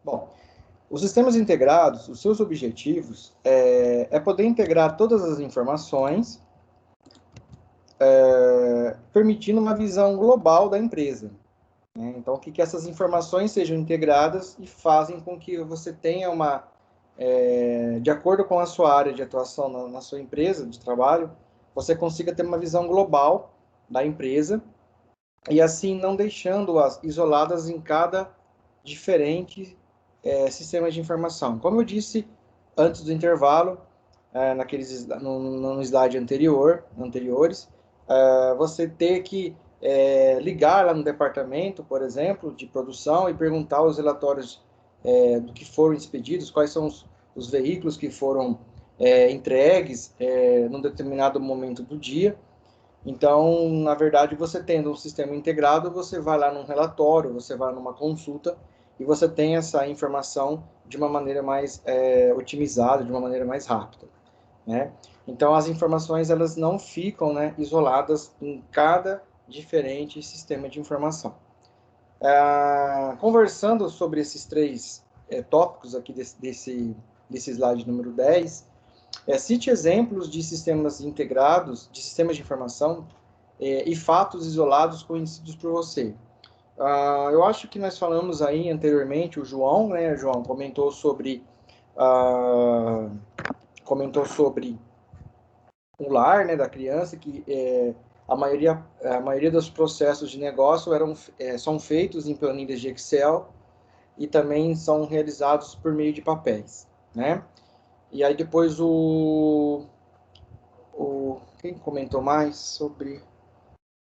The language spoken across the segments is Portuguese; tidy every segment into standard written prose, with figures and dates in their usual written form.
Bom, os sistemas integrados, os seus objetivos é poder integrar todas as informações, permitindo uma visão global da empresa, né? Então, que essas informações sejam integradas e fazem com que você tenha de acordo com a sua área de atuação na sua empresa de trabalho, você consiga ter uma visão global da empresa e assim não deixando-as isoladas em cada diferente sistema de informação. Como eu disse antes do intervalo, no slide anteriores, você ter que ligar lá no departamento, por exemplo, de produção e perguntar os relatórios do que foram expedidos, quais são os veículos que foram entregues num determinado momento do dia. Então, na verdade, você tendo um sistema integrado, você vai lá num relatório, você vai numa consulta e você tem essa informação de uma maneira mais otimizada, de uma maneira mais rápida, né? Então, as informações elas não ficam, né, isoladas em cada diferente sistema de informação. Conversando sobre esses três tópicos aqui desse slide número 10, cite exemplos de sistemas integrados, de sistemas de informação e fatos isolados conhecidos por você. Eu acho que nós falamos aí anteriormente, o João, né, João, comentou sobre o lar, né, da criança, que a maioria dos processos de negócio são feitos em planilhas de Excel e também são realizados por meio de papéis, né? E aí depois quem comentou mais sobre...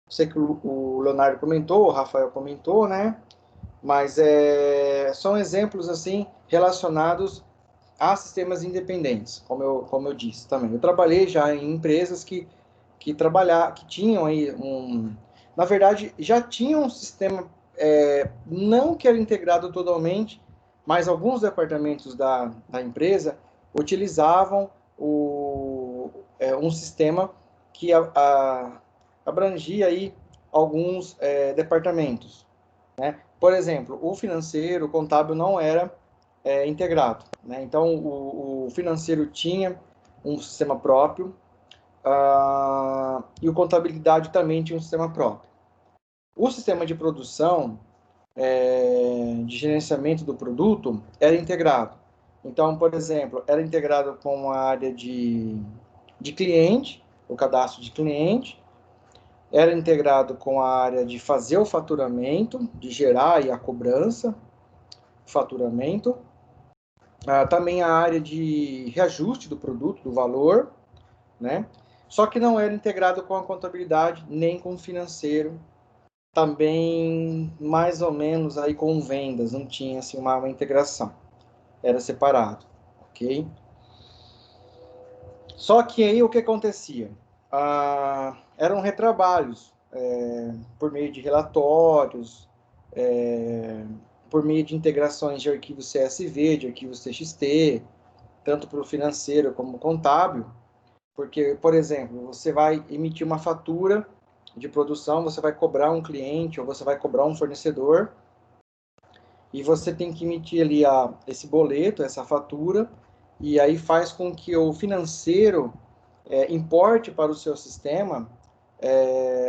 Sei que o Leonardo comentou, o Rafael comentou, né? Mas são exemplos, assim, relacionados a sistemas independentes, como eu disse também. Eu trabalhei já em empresas que tinham aí na verdade, já tinham um sistema, não que era integrado totalmente, mas alguns departamentos da empresa utilizavam um sistema que abrangia aí alguns departamentos, né? Por exemplo, o financeiro, o contábil não era integrado, né? Então, o financeiro tinha um sistema próprio, e o contabilidade também tinha um sistema próprio. O sistema de produção, de gerenciamento do produto, era integrado. Então, por exemplo, era integrado com a área de cliente, o cadastro de cliente, era integrado com a área de fazer o faturamento, de gerar e a cobrança, faturamento, também a área de reajuste do produto, do valor, né? Só que não era integrado com a contabilidade, nem com o financeiro, também mais ou menos aí com vendas, não tinha assim uma integração, era separado, ok? Só que aí o que acontecia? Eram retrabalhos, por meio de relatórios, por meio de integrações de arquivos CSV, de arquivos TXT, tanto para o financeiro como contábil, porque, por exemplo, você vai emitir uma fatura de produção, você vai cobrar um cliente ou você vai cobrar um fornecedor, e você tem que emitir ali esse boleto, essa fatura, e aí faz com que o financeiro importe para o seu sistema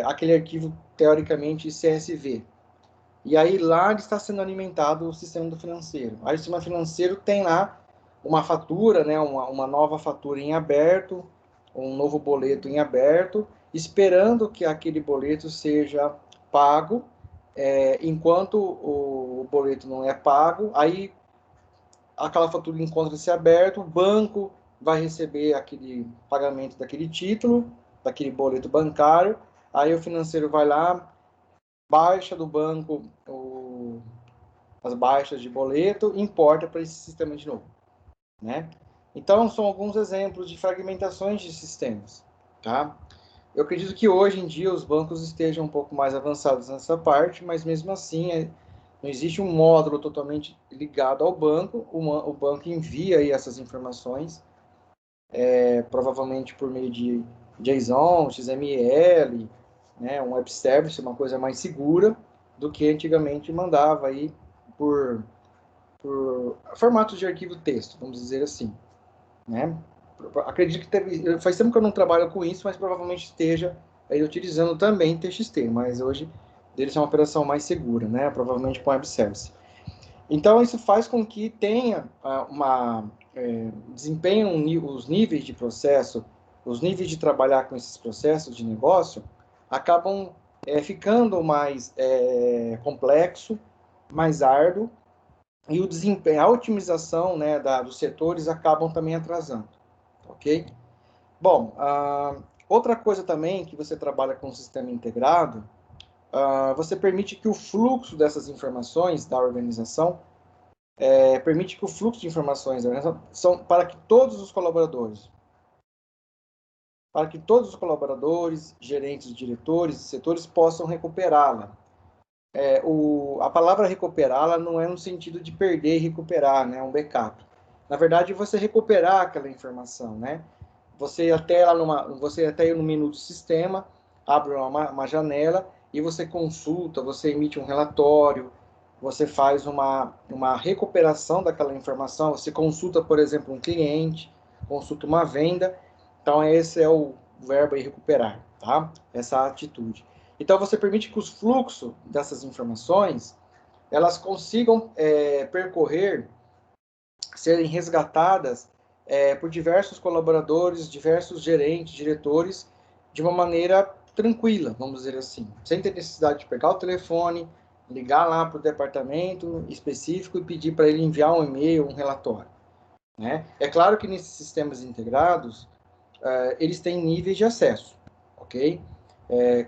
aquele arquivo, teoricamente, CSV. E aí lá está sendo alimentado o sistema do financeiro. Aí o sistema financeiro tem lá uma fatura, né, uma nova fatura em aberto, um novo boleto em aberto, esperando que aquele boleto seja pago. Enquanto o boleto não é pago, aí aquela fatura encontra-se aberta, o banco vai receber aquele pagamento daquele título, daquele boleto bancário, aí o financeiro vai lá, baixa do banco as baixas de boleto, importa para esse sistema de novo, né? Então, são alguns exemplos de fragmentações de sistemas, tá? Eu acredito que hoje em dia os bancos estejam um pouco mais avançados nessa parte, mas mesmo assim não existe um módulo totalmente ligado ao banco. O banco envia aí essas informações, provavelmente por meio de JSON, XML, né, um web service, uma coisa mais segura do que antigamente mandava aí por por formatos de arquivo texto, vamos dizer assim, né? Acredito que faz tempo que eu não trabalho com isso, mas provavelmente esteja aí utilizando também TXT, mas hoje deles é uma operação mais segura, né? Provavelmente com web service. Então, isso faz com que tenha desempenho os níveis de processo, os níveis de trabalhar com esses processos de negócio, acabam ficando mais complexo, mais árduo, e o desempenho, a otimização, né, dos setores acabam também atrasando, ok? Bom, outra coisa também que você trabalha com o sistema integrado, você permite que o fluxo dessas informações da organização permite que o fluxo de informações da organização são para que todos os colaboradores, gerentes, diretores, setores possam recuperá-la. A palavra recuperá-la não é no sentido de perder e recuperar, né, um backup. Na verdade, você recuperar aquela informação, né? Você até no menu do sistema, abre uma janela e você consulta, você emite um relatório, você faz uma recuperação daquela informação, você consulta, por exemplo, um cliente, consulta uma venda. Então, esse é o verbo aí, recuperar, tá? Essa atitude. Então, você permite que os fluxos dessas informações, elas consigam percorrer, serem resgatadas por diversos colaboradores, diversos gerentes, diretores, de uma maneira tranquila, vamos dizer assim, sem ter necessidade de pegar o telefone, ligar lá para o departamento específico e pedir para ele enviar um e-mail, um relatório, né? É claro que nesses sistemas integrados, eles têm níveis de acesso, ok?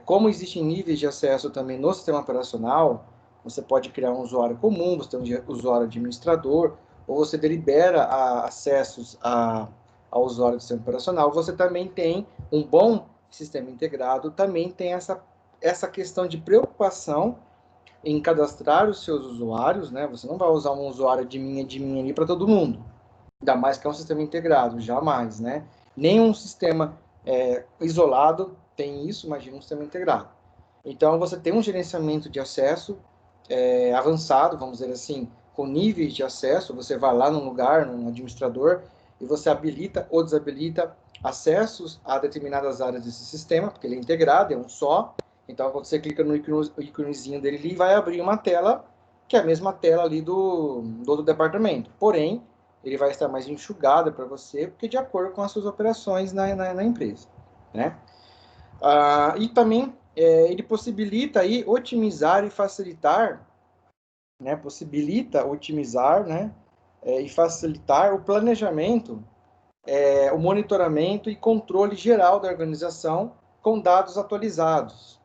Como existem níveis de acesso também no sistema operacional, você pode criar um usuário comum, você tem um usuário administrador, ou você delibera acessos ao usuário do sistema operacional. Você também tem um bom sistema integrado, também tem essa questão de preocupação em cadastrar os seus usuários, né? Você não vai usar um usuário de mim ali para todo mundo. Ainda mais que é um sistema integrado, jamais, né? Nenhum sistema isolado tem isso, imagina um sistema integrado. Então, você tem um gerenciamento de acesso avançado, vamos dizer assim, com níveis de acesso. Você vai lá num lugar, num administrador, e você habilita ou desabilita acessos a determinadas áreas desse sistema, porque ele é integrado, é um só. Então, quando você clica no íconezinho dele, ele vai abrir uma tela, que é a mesma tela ali do outro departamento. Porém, ele vai estar mais enxugado para você, porque de acordo com as suas operações na empresa, né? E também ele possibilita aí otimizar e facilitar, né? Possibilita otimizar, né? E facilitar o planejamento, o monitoramento e controle geral da organização com dados atualizados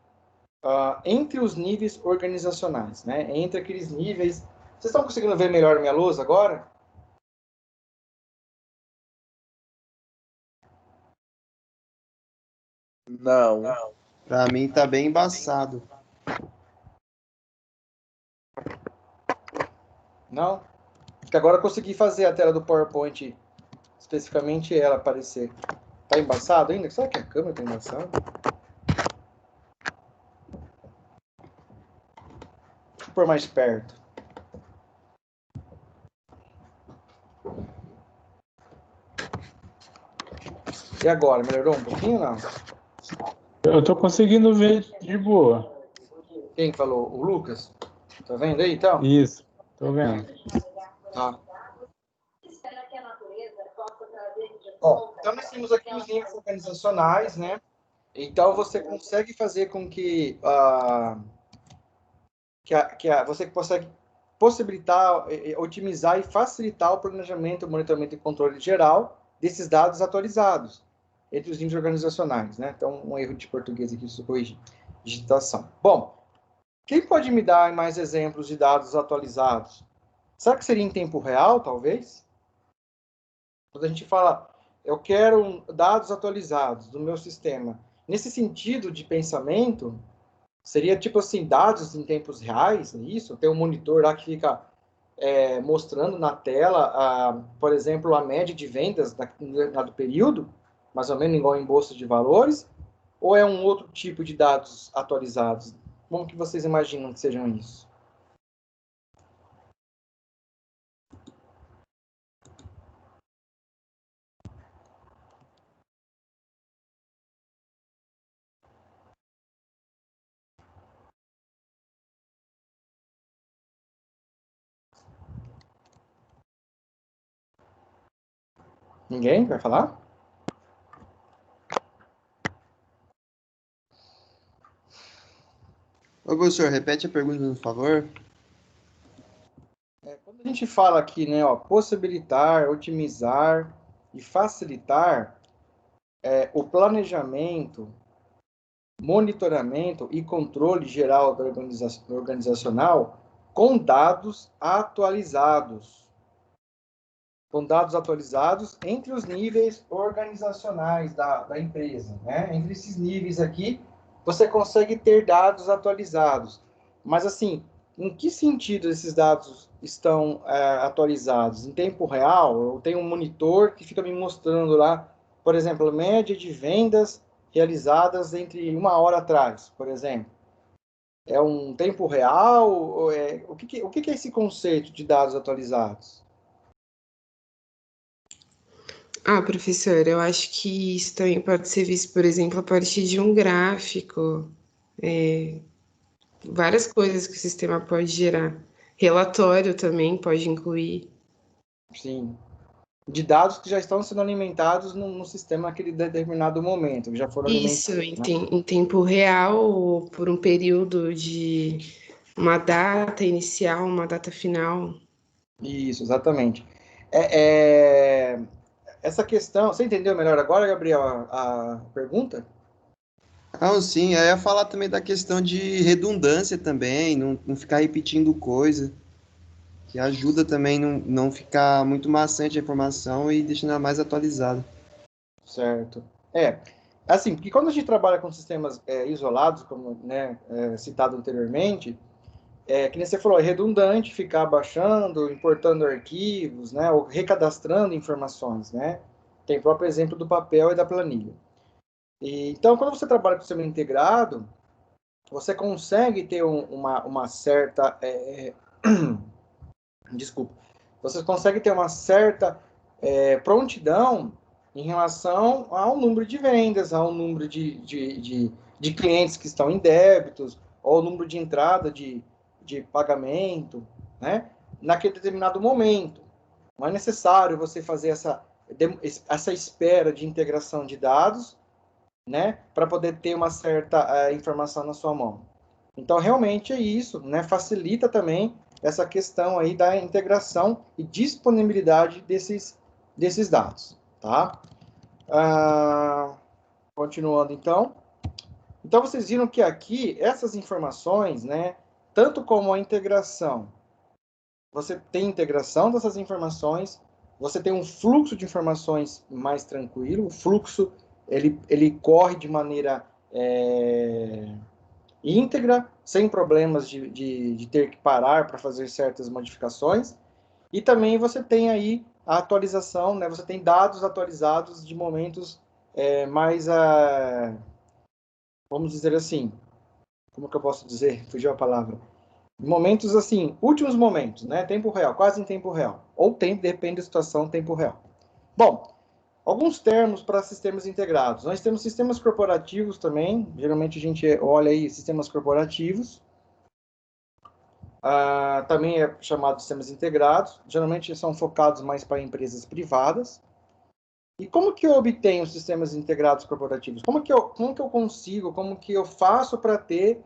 entre os níveis organizacionais, né? Entre aqueles níveis. Vocês estão conseguindo ver melhor minha lousa agora? Não. Pra mim tá bem embaçado. Não? Porque agora eu consegui fazer a tela do PowerPoint, especificamente ela aparecer. Tá embaçado ainda? Será que a câmera tá embaçada? Deixa eu pôr mais perto. E agora? Melhorou um pouquinho ou não? Eu tô conseguindo ver de boa. Quem falou? O Lucas? Tá vendo aí, então? Isso, tô vendo. Tá. Bom, então nós temos aqui os níveis organizacionais, né? Então você consegue fazer com que, você consegue possibilitar, otimizar e facilitar o planejamento, o monitoramento e controle geral desses dados atualizados entre os níveis organizacionais, né? Então, um erro de português aqui, preciso corrigir. Digitação. Bom, quem pode me dar mais exemplos de dados atualizados? Será que seria em tempo real, talvez? Quando a gente fala, eu quero dados atualizados do meu sistema, nesse sentido de pensamento, seria tipo assim, dados em tempos reais, isso? Tem um monitor lá que fica mostrando na tela, por exemplo, a média de vendas do período, mais ou menos igual em bolsa de valores, ou é um outro tipo de dados atualizados? Como que vocês imaginam que sejam isso? Ninguém vai falar? Ô, professor, repete a pergunta, por favor. Quando a gente fala aqui, né, ó, possibilitar, otimizar e facilitar o planejamento, monitoramento e controle geral da organizacional com dados atualizados. Com dados atualizados entre os níveis organizacionais da empresa, né? Entre esses níveis aqui, você consegue ter dados atualizados. Mas, assim, em que sentido esses dados estão atualizados? Em tempo real? Eu tenho um monitor que fica me mostrando lá, por exemplo, a média de vendas realizadas entre 1 hora atrás, por exemplo. É um tempo real? O que é esse conceito de dados atualizados? Ah, professor, eu acho que isso também pode ser visto, por exemplo, a partir de um gráfico, várias coisas que o sistema pode gerar. Relatório também pode incluir. Sim. De dados que já estão sendo alimentados no sistema naquele determinado momento, que já foram Isso, alimentados, né? em tempo real, ou por um período de uma data inicial, uma data final. Isso, exatamente. Essa questão, você entendeu melhor agora, Gabriel, a pergunta? Não, sim, eu ia falar também da questão de redundância também, não ficar repetindo coisa, que ajuda também não ficar muito maçante a informação e deixando ela mais atualizada. Certo. Assim, porque quando a gente trabalha com sistemas isolados, como, né, citado anteriormente, que nem você falou, é redundante ficar baixando, importando arquivos, né, ou recadastrando informações, né? Tem o próprio exemplo do papel e da planilha. Então, quando você trabalha com o sistema integrado, você consegue ter uma certa... desculpa. Você consegue ter uma certa prontidão em relação ao número de vendas, ao número de clientes que estão em débitos, ou ao número de entrada de pagamento, né? Naquele determinado momento. Não é necessário você fazer essa espera de integração de dados, né, para poder ter uma certa informação na sua mão. Então, realmente é isso, né, facilita também essa questão aí da integração e disponibilidade desses dados, tá? Continuando, então. Então, vocês viram que aqui, essas informações, né, tanto como a integração, você tem integração dessas informações, você tem um fluxo de informações mais tranquilo, o fluxo, ele corre de maneira íntegra, sem problemas de ter que parar para fazer certas modificações, e também você tem aí a atualização, né? Você tem dados atualizados de momentos mais, vamos dizer assim, como que eu posso dizer? Fugiu a palavra. Momentos assim, últimos momentos, né? Tempo real, quase em tempo real. Ou tempo, depende da situação, tempo real. Bom, alguns termos para sistemas integrados. Nós temos sistemas corporativos também. Geralmente a gente olha aí sistemas corporativos. Também é chamado de sistemas integrados. Geralmente são focados mais para empresas privadas. E como que eu obtenho sistemas integrados corporativos? Como que eu consigo, como que eu faço para ter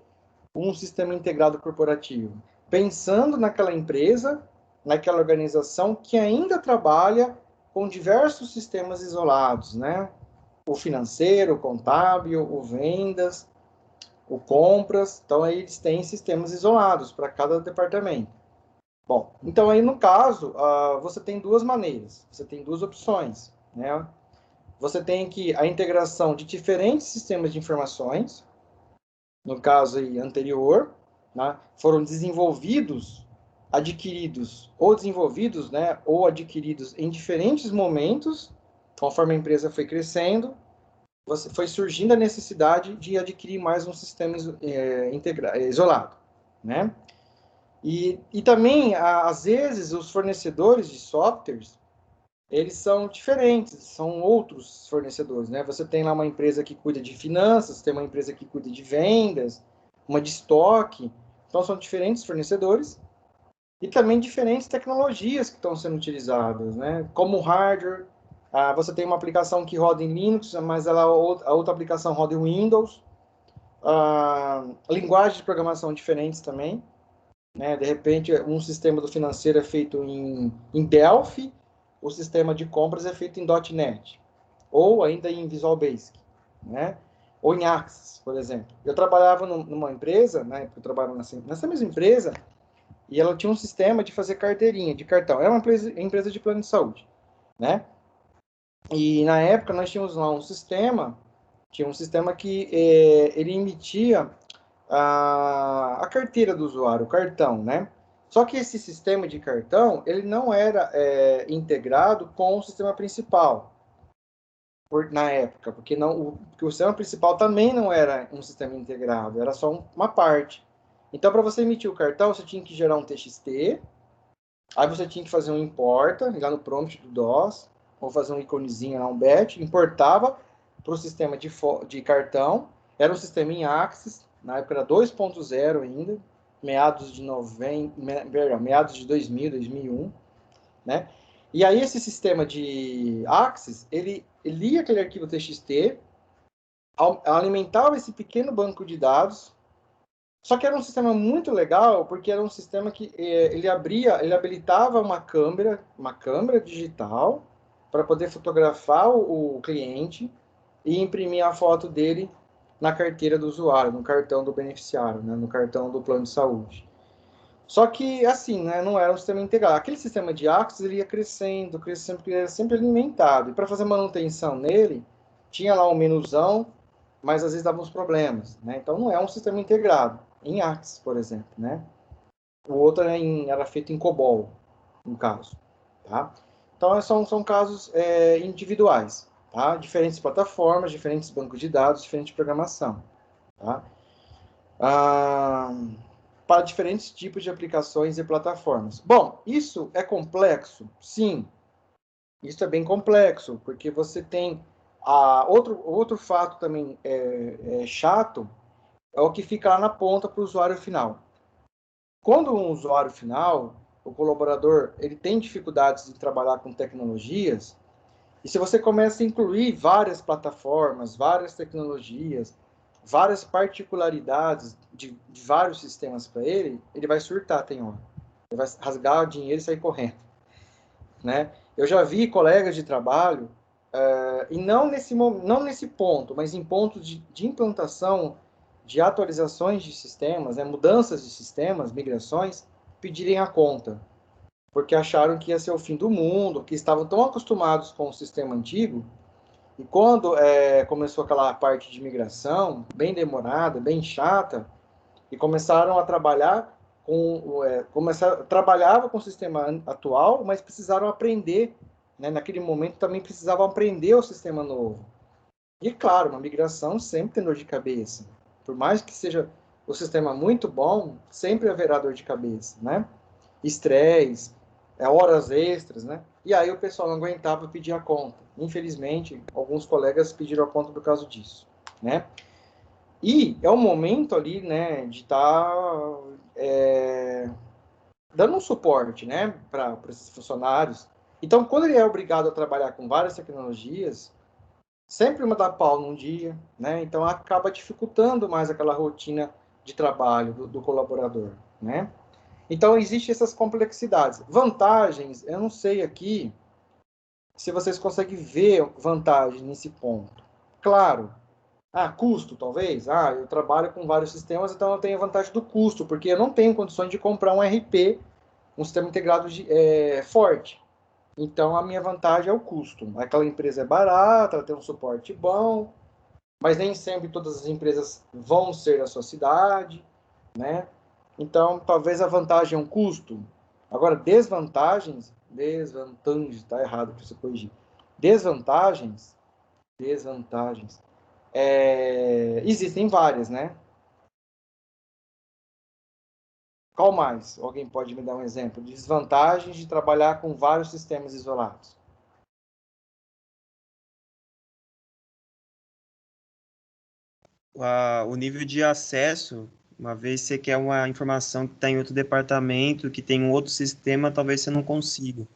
um sistema integrado corporativo? Pensando naquela empresa, naquela organização que ainda trabalha com diversos sistemas isolados, né? O financeiro, o contábil, o vendas, o compras. Então, aí eles têm sistemas isolados para cada departamento. Bom, então aí no caso, você tem duas maneiras, você tem duas opções, né? Você tem aqui a integração de diferentes sistemas de informações, no caso aí anterior, né? Foram desenvolvidos, adquiridos ou desenvolvidos, né? Ou adquiridos em diferentes momentos, conforme a empresa foi crescendo, foi surgindo a necessidade de adquirir mais um sistema isolado, né? E também, às vezes, os fornecedores de softwares, eles são diferentes, são outros fornecedores, né? Você tem lá uma empresa que cuida de finanças, tem uma empresa que cuida de vendas, uma de estoque. Então, são diferentes fornecedores e também diferentes tecnologias que estão sendo utilizadas, né? Como hardware, Você tem uma aplicação que roda em Linux, mas a outra aplicação roda em Windows. Linguagens de programação diferentes também. Né? De repente, um sistema do financeiro é feito em Delphi, o sistema de compras é feito em .NET, ou ainda em Visual Basic, né? Ou em Axis, por exemplo. Eu trabalhava numa empresa, né? Eu trabalhava nessa mesma empresa, e ela tinha um sistema de fazer carteirinha de cartão. Era uma empresa de plano de saúde, né? E na época nós tínhamos lá tinha um sistema que ele emitia a carteira do usuário, o cartão, né? Só que esse sistema de cartão, ele não era integrado com o sistema principal, na época, porque o sistema principal também não era um sistema integrado, era só uma parte. Então, para você emitir o cartão, você tinha que gerar um TXT, aí você tinha que fazer um importa, lá no prompt do DOS, ou fazer um iconezinho lá, um batch, importava para o sistema de cartão, era um sistema em Axis, na época era 2.0 ainda, meados de 2000, 2001, né? E aí esse sistema de Axis, ele lia aquele arquivo TXT, alimentava esse pequeno banco de dados, só que era um sistema muito legal, porque era um sistema que ele habilitava uma câmera digital, para poder fotografar o cliente e imprimir a foto dele na carteira do usuário, no cartão do beneficiário, né, no cartão do plano de saúde. Só que, assim, né, não era um sistema integrado. Aquele sistema de Axis, ele ia crescendo, porque ele era sempre alimentado. E para fazer manutenção nele, tinha lá um menuzão, mas às vezes dava uns problemas, né? Então, não é um sistema integrado. Em Axis, por exemplo, né? O outro era feito em COBOL, no caso, tá? Então, são casos individuais, tá? Diferentes plataformas, diferentes bancos de dados, diferente programação, tá? Para diferentes tipos de aplicações e plataformas. Bom, isso é complexo? Sim, isso é bem complexo, porque você tem outro fato também chato, é o que fica lá na ponta para o usuário final. Quando um usuário final, o colaborador, ele tem dificuldades de trabalhar com tecnologias, e se você começa a incluir várias plataformas, várias tecnologias, várias particularidades de vários sistemas para ele, ele vai surtar, tem hora. Ele vai rasgar o dinheiro e sair correndo, né? Eu já vi colegas de trabalho, e não nesse ponto, mas em pontos de implantação de atualizações de sistemas, né, mudanças de sistemas, migrações, pedirem a conta, porque acharam que ia ser o fim do mundo, que estavam tão acostumados com o sistema antigo, e quando começou aquela parte de migração, bem demorada, bem chata, e começaram a trabalhar trabalhava com o sistema atual, mas precisaram aprender, né, naquele momento também precisavam aprender o sistema novo. E claro, uma migração sempre tem dor de cabeça. Por mais que seja o sistema muito bom, sempre haverá dor de cabeça, né? Estresse, horas extras, né? E aí o pessoal não aguentava pedir a conta. Infelizmente, alguns colegas pediram a conta por causa disso, né? E é o momento ali, né, de estar dando um suporte, né, para esses funcionários. Então, quando ele é obrigado a trabalhar com várias tecnologias, sempre uma dá pau num dia, né? Então acaba dificultando mais aquela rotina de trabalho do colaborador, né? Então existem essas complexidades. Vantagens, eu não sei aqui se vocês conseguem ver vantagem nesse ponto. Claro, custo talvez. Eu trabalho com vários sistemas, então eu tenho a vantagem do custo, porque eu não tenho condições de comprar um RP, um sistema integrado forte. Então, a minha vantagem é o custo. Aquela empresa é barata, ela tem um suporte bom, mas nem sempre todas as empresas vão ser da sua cidade, né? Então, talvez a vantagem é um custo. Agora, desvantagens, tá errado, preciso corrigir. Desvantagens, existem várias, né? Qual mais? Alguém pode me dar um exemplo? Desvantagens de trabalhar com vários sistemas isolados. O nível de acesso, uma vez você quer uma informação que está em outro departamento, que tem um outro sistema, talvez você não consiga.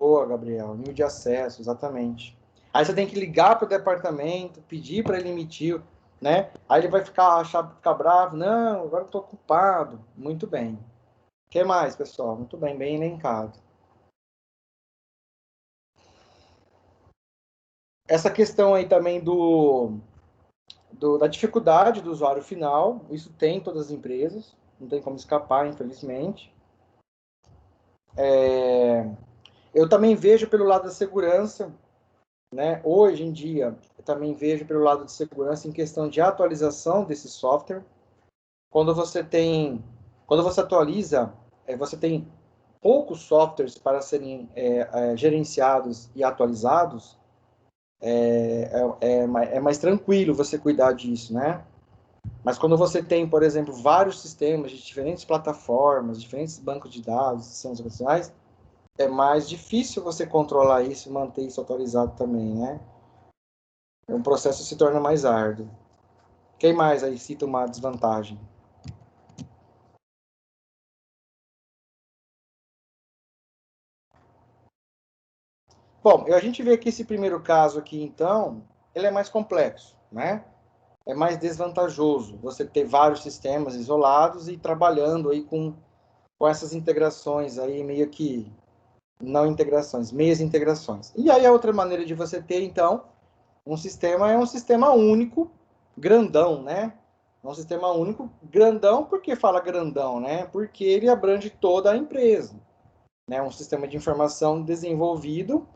Boa, Gabriel. Nível de acesso, exatamente. Aí você tem que ligar para o departamento, pedir para ele emitir, né? Aí ele vai ficar bravo. Não, agora eu estou ocupado. Muito bem. O que mais, pessoal? Muito bem, bem elencado. Essa questão aí também da dificuldade do usuário final, isso tem em todas as empresas, não tem como escapar, infelizmente. Eu também vejo pelo lado da segurança, né? Hoje em dia, eu também vejo pelo lado de segurança em questão de atualização desse software. Quando você atualiza, você tem poucos softwares para serem gerenciados e atualizados, é mais tranquilo você cuidar disso, né? Mas quando você tem, por exemplo, vários sistemas de diferentes plataformas, diferentes bancos de dados, sistemas operacionais, é mais difícil você controlar isso e manter isso atualizado também, né? O processo se torna mais árduo. Quem mais aí cita uma desvantagem? Bom, a gente vê que esse primeiro caso aqui, então, ele é mais complexo, né? É mais desvantajoso você ter vários sistemas isolados e trabalhando aí com essas integrações aí, meio que não integrações, meias integrações. E aí a outra maneira de você ter, então, um sistema único, grandão, né? É um sistema único, grandão, por que fala grandão, né? Porque ele abrange toda a empresa, né? Um sistema de informação desenvolvido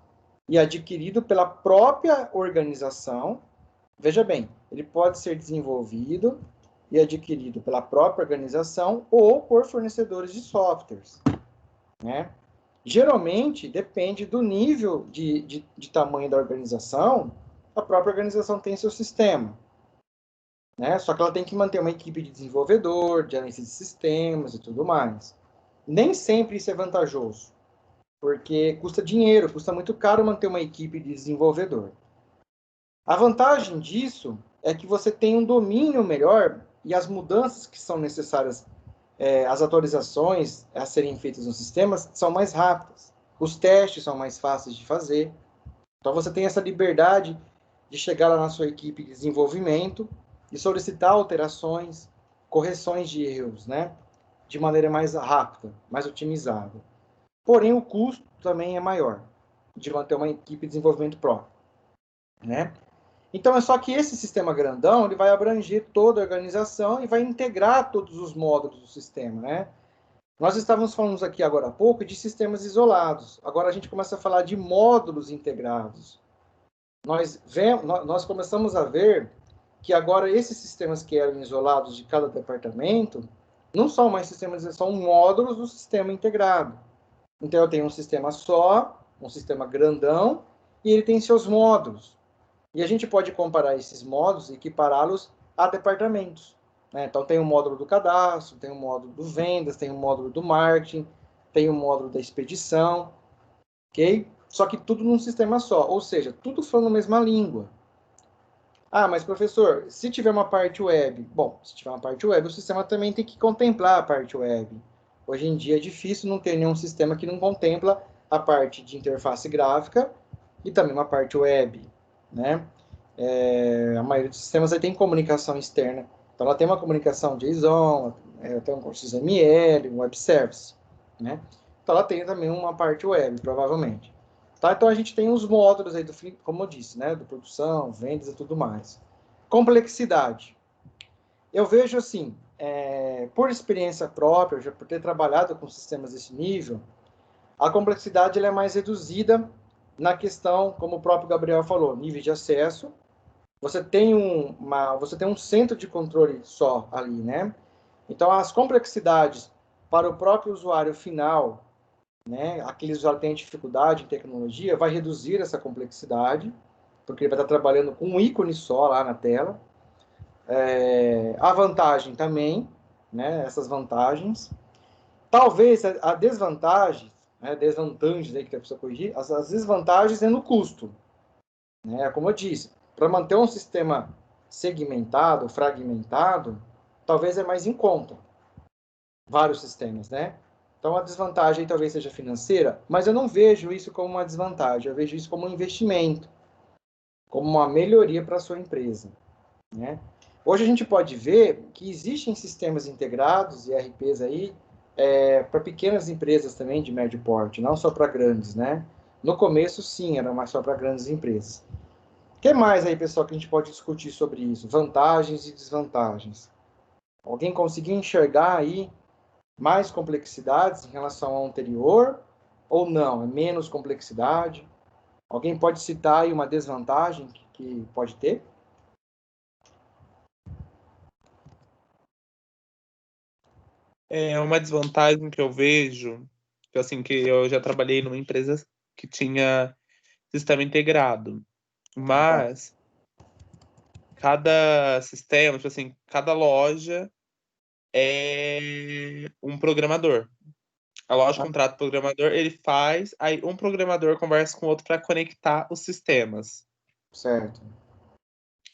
e adquirido pela própria organização. Veja bem, ele pode ser desenvolvido e adquirido pela própria organização ou por fornecedores de softwares, né? Geralmente, depende do nível de tamanho da organização, a própria organização tem seu sistema, né? Só que ela tem que manter uma equipe de desenvolvedor, de análise de sistemas e tudo mais. Nem sempre isso é vantajoso, porque custa dinheiro, custa muito caro manter uma equipe de desenvolvedor. A vantagem disso é que você tem um domínio melhor e as mudanças que são necessárias, as atualizações a serem feitas nos sistemas são mais rápidas. Os testes são mais fáceis de fazer. Então você tem essa liberdade de chegar lá na sua equipe de desenvolvimento e solicitar alterações, correções de erros, né? De maneira mais rápida, mais otimizada. Porém, o custo também é maior de manter uma equipe de desenvolvimento próprio, né? Então, é só que esse sistema grandão, ele vai abranger toda a organização e vai integrar todos os módulos do sistema, né? Nós estávamos falando aqui agora há pouco de sistemas isolados. Agora a gente começa a falar de módulos integrados. Nós começamos a ver que agora esses sistemas que eram isolados de cada departamento não são mais sistemas, são módulos do sistema integrado. Então, eu tenho um sistema só, um sistema grandão, e ele tem seus módulos. E a gente pode comparar esses módulos e equipará-los a departamentos, né? Então, tem o módulo do cadastro, tem o módulo do vendas, tem o módulo do marketing, tem o módulo da expedição, ok? Só que tudo num sistema só, ou seja, tudo falando a mesma língua. Ah, mas professor, se tiver uma parte web, bom, se tiver uma parte web, o sistema também tem que contemplar a parte web. Hoje em dia é difícil não ter nenhum sistema que não contempla a parte de interface gráfica e também uma parte web, né? A maioria dos sistemas aí tem comunicação externa. Então, ela tem uma comunicação JSON, tem um XML, um web service, né? Então, ela tem também uma parte web, provavelmente. Tá? Então, a gente tem os módulos aí, como eu disse, né? Do produção, vendas e tudo mais. Complexidade. Eu vejo assim, por experiência própria, já por ter trabalhado com sistemas desse nível, a complexidade ela é mais reduzida na questão, como o próprio Gabriel falou, nível de acesso. Você tem um centro de controle só ali, né? Então, as complexidades para o próprio usuário final, né? Aquele usuário que tem dificuldade em tecnologia, vai reduzir essa complexidade, porque ele vai estar trabalhando com um ícone só lá na tela. A vantagem também, né? Essas vantagens. Talvez a desvantagem, né? Desvantagens aí que a pessoa corrigir, as desvantagens é no custo, né? Como eu disse, para manter um sistema segmentado, fragmentado, talvez é mais em conta. Vários sistemas, né? Então, a desvantagem talvez seja financeira, mas eu não vejo isso como uma desvantagem, eu vejo isso como um investimento, como uma melhoria para a sua empresa, né? Hoje a gente pode ver que existem sistemas integrados, ERPs aí, para pequenas empresas também de médio porte, não só para grandes, né? No começo, sim, era mais só para grandes empresas. O que mais aí, pessoal, que a gente pode discutir sobre isso? Vantagens e desvantagens. Alguém conseguiu enxergar aí mais complexidades em relação ao anterior? Ou não? É menos complexidade? Alguém pode citar aí uma desvantagem que pode ter? É uma desvantagem que eu vejo, que assim, que eu já trabalhei numa empresa que tinha sistema integrado, Tá. mas cada sistema, tipo assim, cada loja é um programador. A loja Ah, contrata o programador, ele faz, aí um programador conversa com o outro para conectar os sistemas. certo.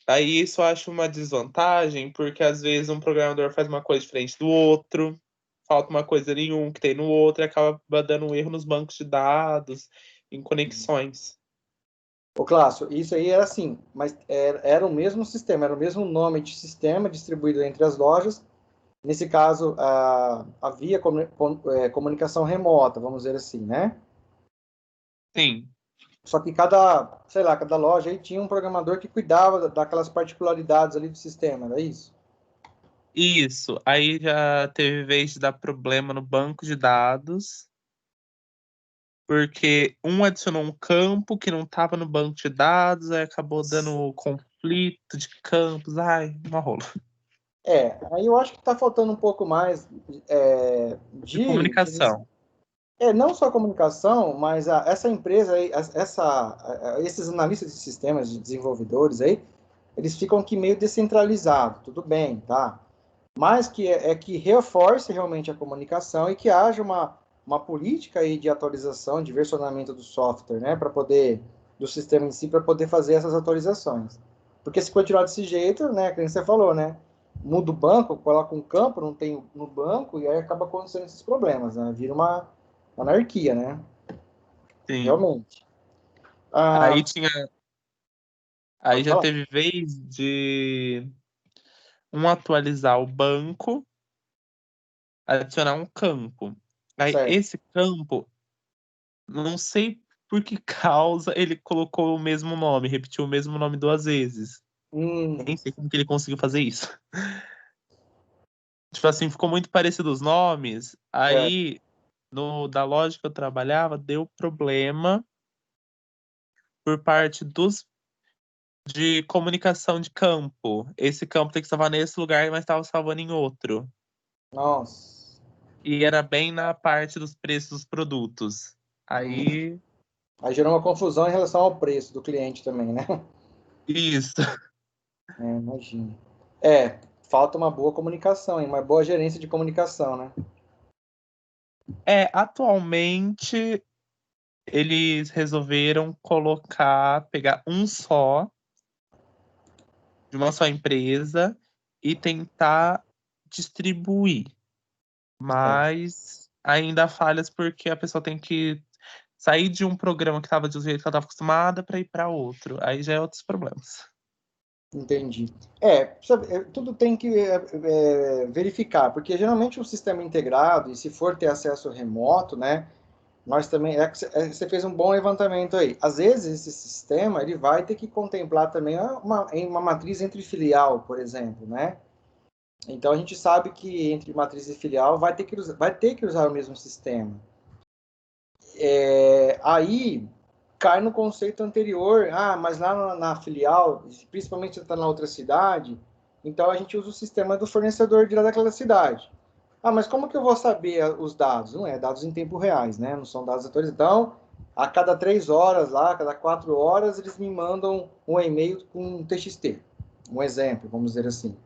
Aí isso eu acho uma desvantagem, porque às vezes um programador faz uma coisa diferente do outro, falta uma coisa em um que tem no outro, e acaba dando um erro nos bancos de dados, em conexões. Ô, Clássico, isso aí era assim, mas era o mesmo sistema, era o mesmo nome de sistema distribuído entre as lojas. Nesse caso, havia comunicação remota, vamos dizer assim, né? Sim, Só que cada loja aí tinha um programador que cuidava daquelas particularidades ali do sistema, era isso? isso. Aí já teve vez de dar problema no banco de dados, porque um adicionou um campo que não estava no banco de dados, aí acabou dando conflito de campos. Ai, uma rola. Aí eu acho que está faltando um pouco mais De de comunicação. não só comunicação, mas essa empresa aí, esses analistas de sistemas, de desenvolvedores aí, eles ficam aqui meio descentralizados, tudo bem, tá? Mas que reforce realmente a comunicação e que haja uma política aí de atualização, de versionamento do software, né, do sistema em si, para poder fazer essas atualizações. Porque se continuar desse jeito, né, como você falou, né, muda o banco, coloca um campo, não tem no banco, e aí acaba acontecendo esses problemas, né, vira uma anarquia, né, Sim. realmente. Aí Ah, tinha. Aí pode já falar. teve vez de um atualizar o banco, adicionar um campo. Aí Certo. esse campo, não sei por que causa ele colocou o mesmo nome, repetiu o mesmo nome duas vezes. Nem sei como que ele conseguiu fazer isso. Tipo assim, ficou muito parecido os nomes. Certo. Aí, no da loja que eu trabalhava, deu problema por parte dos de comunicação de campo. Esse campo tem que salvar nesse lugar, mas estava salvando em outro. Nossa. E era bem na parte dos preços dos produtos. Hum. Aí, Aí gerou uma confusão em relação ao preço do cliente também, né? isso. Imagino. Falta uma boa comunicação, hein? Uma boa gerência de comunicação, né? É, atualmente eles resolveram pegar um só, de uma só empresa, e tentar distribuir. É. Mas ainda há falhas porque a pessoa tem que sair de um programa que estava de um jeito que ela estava acostumada para ir para outro. Aí já é outros problemas. Entendi. Tudo tem que verificar, porque geralmente um sistema integrado, e se for ter acesso remoto, né? Nós também, você fez um bom levantamento aí. Às vezes esse sistema ele vai ter que contemplar também uma matriz entre filial, por exemplo, né? Então a gente sabe que entre matriz e filial vai ter que usar o mesmo sistema. Aí cai no conceito anterior, mas lá na filial, principalmente se está na outra cidade, então a gente usa o sistema do fornecedor de lá daquela cidade. Mas como que eu vou saber os dados? Não é dados em tempo reais, né? Não são dados atualizados. Então, a cada 3 horas lá, a cada 4 horas, eles me mandam um e-mail com um TXT. Um exemplo, vamos dizer assim.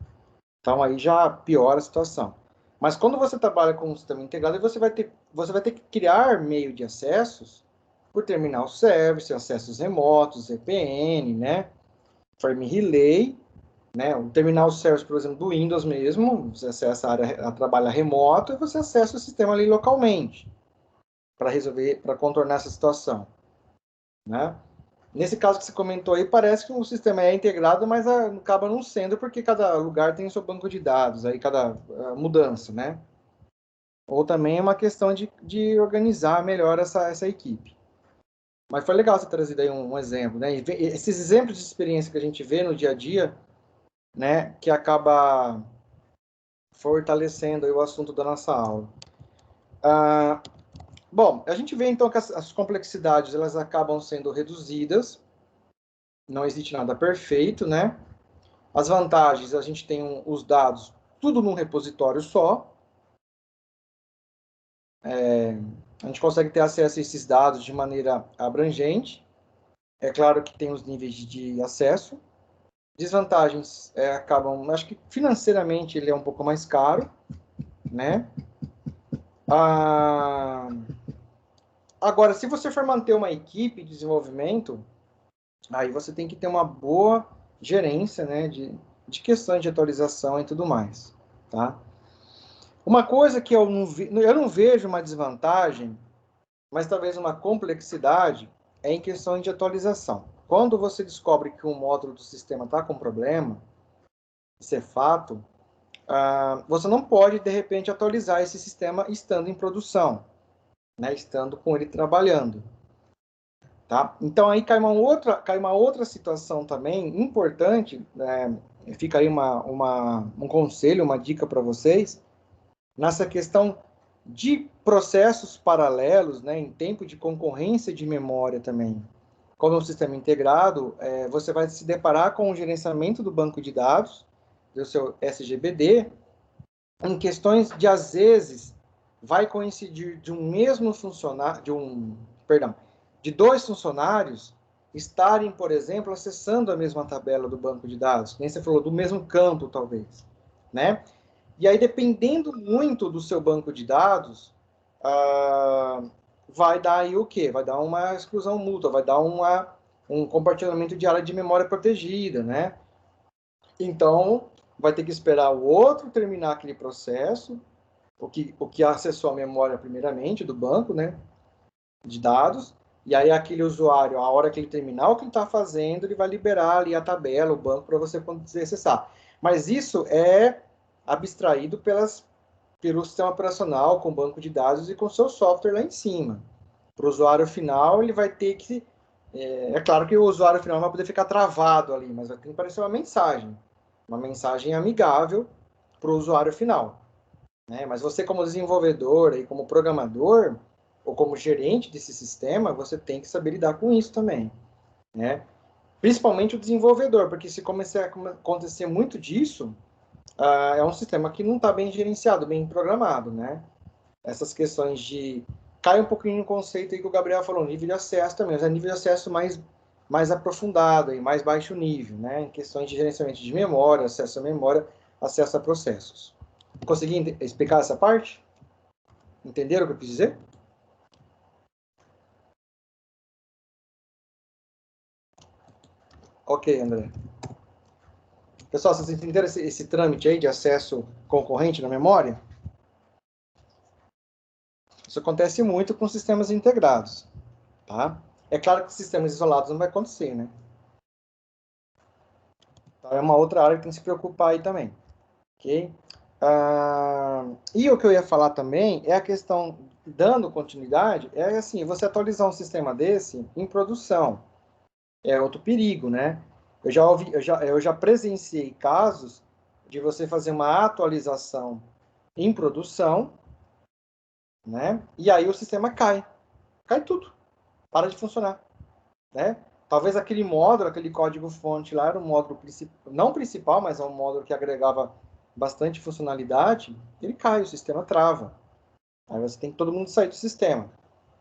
Então aí já piora a situação. Mas quando você trabalha com um sistema integrado, você vai ter que criar meio de acessos por terminal service, acessos remotos, VPN, né? Frame Relay, né? O terminal service, por exemplo, do Windows mesmo, você acessa a área, a trabalho remoto, e você acessa o sistema ali localmente, para resolver, para contornar essa situação, né? Nesse caso que você comentou aí, parece que o sistema é integrado, mas acaba não sendo, porque cada lugar tem o seu banco de dados, aí cada mudança, né? Ou também é uma questão de organizar melhor essa equipe. Mas foi legal você trazer aí um exemplo, né? E esses exemplos de experiência que a gente vê no dia a dia, né? Que acaba fortalecendo aí o assunto da nossa aula. Bom, a gente vê então que as complexidades elas acabam sendo reduzidas. Não existe nada perfeito, né? As vantagens, a gente tem os dados tudo num repositório só. A gente consegue ter acesso a esses dados de maneira abrangente. É claro que tem os níveis de acesso. Desvantagens acabam, acho que financeiramente ele é um pouco mais caro, né? Agora, se você for manter uma equipe de desenvolvimento, aí você tem que ter uma boa gerência, né, de questões de atualização e tudo mais, tá? Uma coisa que eu não vejo uma desvantagem, mas talvez uma complexidade, é em questões de atualização. Quando você descobre que um módulo do sistema está com problema, isso é fato, você não pode, de repente, atualizar esse sistema estando em produção, né, estando com ele trabalhando. Tá? Então, aí cai uma outra situação também importante, né? Fica aí um conselho, uma dica para vocês, nessa questão de processos paralelos, né, em tempo de concorrência de memória também. Como é um sistema integrado, você vai se deparar com o gerenciamento do banco de dados, do seu SGBD, em questões de, às vezes, vai coincidir de um mesmo funcionário, de dois funcionários estarem, por exemplo, acessando a mesma tabela do banco de dados, nem você falou, do mesmo campo, talvez, né? E aí, dependendo muito do seu banco de dados, vai dar aí o quê? Vai dar uma exclusão mútua, vai dar um compartilhamento de área de memória protegida, né? Então, vai ter que esperar o outro terminar aquele processo, o que acessou a memória primeiramente do banco, né, de dados, e aí aquele usuário, a hora que ele terminar o que ele está fazendo, ele vai liberar ali a tabela, o banco, para você poder acessar. Mas isso é abstraído pelo sistema operacional, com o banco de dados e com o seu software lá em cima. Para o usuário final, ele vai ter que... É claro que o usuário final vai poder ficar travado ali, mas vai ter que aparecer uma mensagem amigável para o usuário final. Né? Mas você, como desenvolvedor e como programador, ou como gerente desse sistema, você tem que saber lidar com isso também. Né? Principalmente o desenvolvedor, porque se começar a acontecer muito disso, é um sistema que não está bem gerenciado, bem programado. Né? Essas questões de... Cai um pouquinho no conceito aí que o Gabriel falou, nível de acesso também, mas é nível de acesso mais aprofundado, e mais baixo nível, né? Em questões de gerenciamento de memória, acesso à memória, acesso a processos. Consegui explicar essa parte? Entenderam o que eu quis dizer? Ok, André. Pessoal, vocês entenderam esse trâmite aí de acesso concorrente na memória? Isso acontece muito com sistemas integrados, tá? É claro que sistemas isolados não vai acontecer, né? Então, é uma outra área que tem que se preocupar aí também, ok? E o que eu ia falar também é a questão, dando continuidade, é assim, você atualizar um sistema desse em produção. É outro perigo, né? Eu já presenciei casos de você fazer uma atualização em produção, né? E aí o sistema cai tudo, para de funcionar, né? Talvez aquele módulo, aquele código-fonte lá era um módulo não principal, mas é um módulo que agregava bastante funcionalidade, ele cai, o sistema trava. Aí você tem que todo mundo sair do sistema.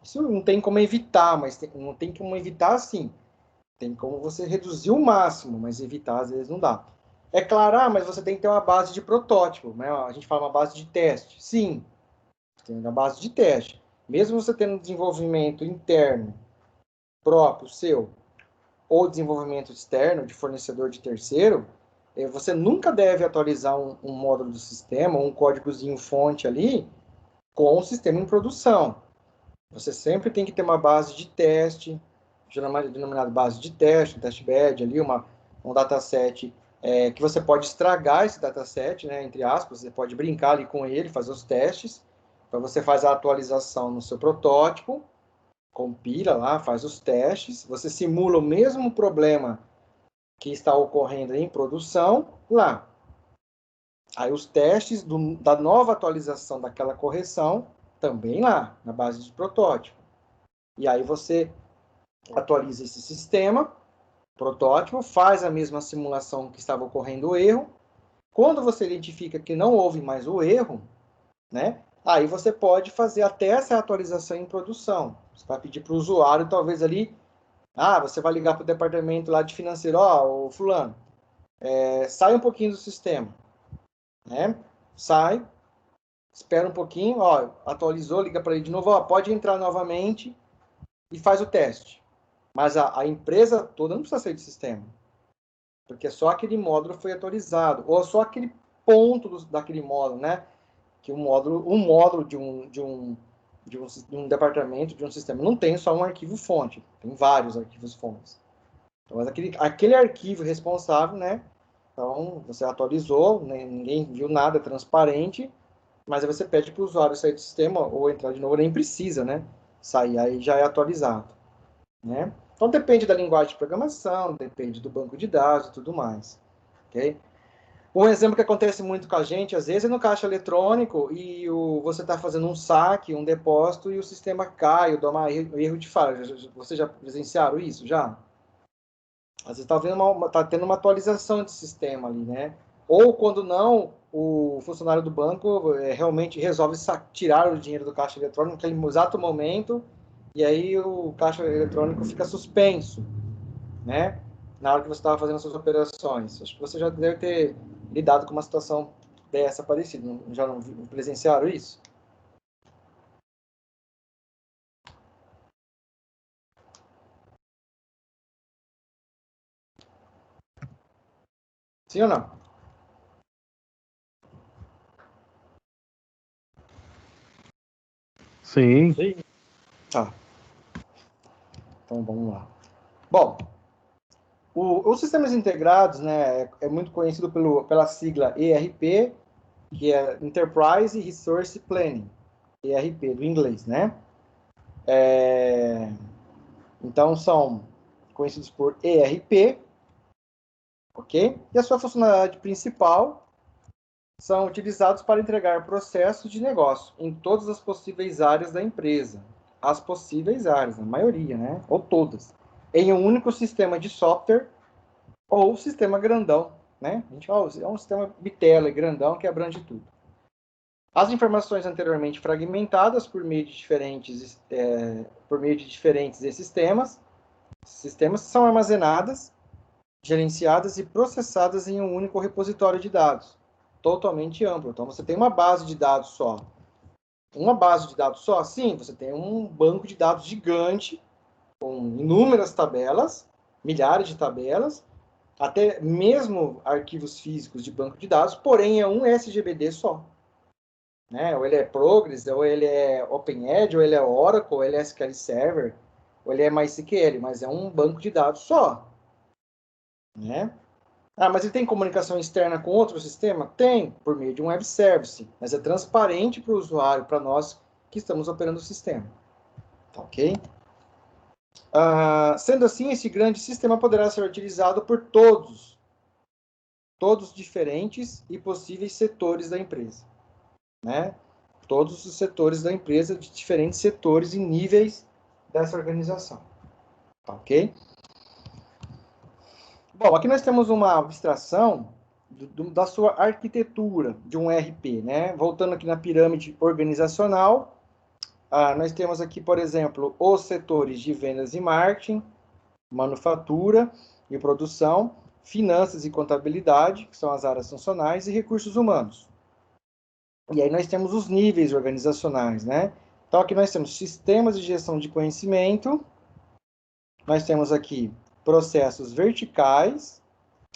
Isso não tem como evitar, mas não tem como evitar assim. Tem como você reduzir o máximo, mas evitar às vezes não dá. É claro, mas você tem que ter uma base de protótipo, né? A gente fala uma base de teste. Sim, tem uma base de teste. Mesmo você tendo desenvolvimento interno próprio, seu, ou desenvolvimento externo, de fornecedor de terceiro, você nunca deve atualizar um módulo do sistema, um códigozinho fonte ali, com o sistema em produção. Você sempre tem que ter uma base de teste, denominada base de teste, um testbed ali, um dataset que você pode estragar esse dataset, né, entre aspas, você pode brincar ali com ele, fazer os testes. Então você faz a atualização no seu protótipo, compila lá, faz os testes, você simula o mesmo problema que está ocorrendo em produção lá. Aí os testes da nova atualização daquela correção também lá, na base de protótipo. E aí você atualiza esse sistema, protótipo, faz a mesma simulação que estava ocorrendo o erro. Quando você identifica que não houve mais o erro, né, aí você pode fazer até essa atualização em produção. Você vai pedir para o usuário, talvez ali, você vai ligar para o departamento lá de financeiro, ô fulano, sai um pouquinho do sistema, né? Sai, espera um pouquinho, atualizou, liga para ele de novo, pode entrar novamente e faz o teste. Mas a empresa toda não precisa sair do sistema, porque só aquele módulo foi atualizado, ou só aquele ponto daquele módulo, né? Que um módulo de um departamento, de um sistema, não tem só um arquivo fonte, tem vários arquivos fontes. Então, mas aquele arquivo responsável, né? Então, você atualizou, né, ninguém viu nada, transparente, mas aí você pede para o usuário sair do sistema ou entrar de novo, nem precisa, né? Sair, aí já é atualizado, né? Então, depende da linguagem de programação, depende do banco de dados e tudo mais, ok? Um exemplo que acontece muito com a gente, às vezes, é no caixa eletrônico e você está fazendo um saque, um depósito e o sistema cai, ou dá um erro de falha. Vocês já presenciaram isso? Já? Às vezes está tendo uma atualização de sistema ali, né? Ou quando não, o funcionário do banco realmente resolve tirar o dinheiro do caixa eletrônico naquele exato momento e aí o caixa eletrônico fica suspenso, né? Na hora que você estava fazendo as suas operações. Acho que você já deve ter lidado com uma situação dessa parecida. Já não presenciaram isso? Sim ou não? Sim. Tá. Então vamos lá. Bom, os sistemas integrados, né, é muito conhecido pela sigla ERP, que é Enterprise Resource Planning, ERP, do inglês, né? Então, são conhecidos por ERP, ok? E a sua funcionalidade principal são utilizados para entregar processos de negócio em todas as possíveis áreas da empresa. As possíveis áreas, a maioria, né? Ou todas. Em um único sistema de software ou sistema grandão, né? A gente fala, é um sistema bitela, grandão, que abrange tudo. As informações anteriormente fragmentadas por meio de diferentes sistemas são armazenadas, gerenciadas e processadas em um único repositório de dados, totalmente amplo. Então, você tem uma base de dados só. Uma base de dados só? Sim, você tem um banco de dados gigante, com inúmeras tabelas, milhares de tabelas, até mesmo arquivos físicos de banco de dados, porém é um SGBD só. Né? Ou ele é Progress, ou ele é OpenEdge, ou ele é Oracle, ou ele é SQL Server, ou ele é MySQL, mas é um banco de dados só. Né? Mas ele tem comunicação externa com outro sistema? Tem, por meio de um web service, mas é transparente para o usuário, para nós que estamos operando o sistema. Tá, ok? Sendo assim, esse grande sistema poderá ser utilizado por todos diferentes e possíveis setores da empresa. Né? Todos os setores da empresa, de diferentes setores e níveis dessa organização. Tá, ok? Bom, aqui nós temos uma abstração da sua arquitetura de um ERP, né? Voltando aqui na pirâmide organizacional, nós temos aqui, por exemplo, os setores de vendas e marketing, manufatura e produção, finanças e contabilidade, que são as áreas funcionais, e recursos humanos. E aí nós temos os níveis organizacionais, né? Então aqui nós temos sistemas de gestão de conhecimento, nós temos aqui processos verticais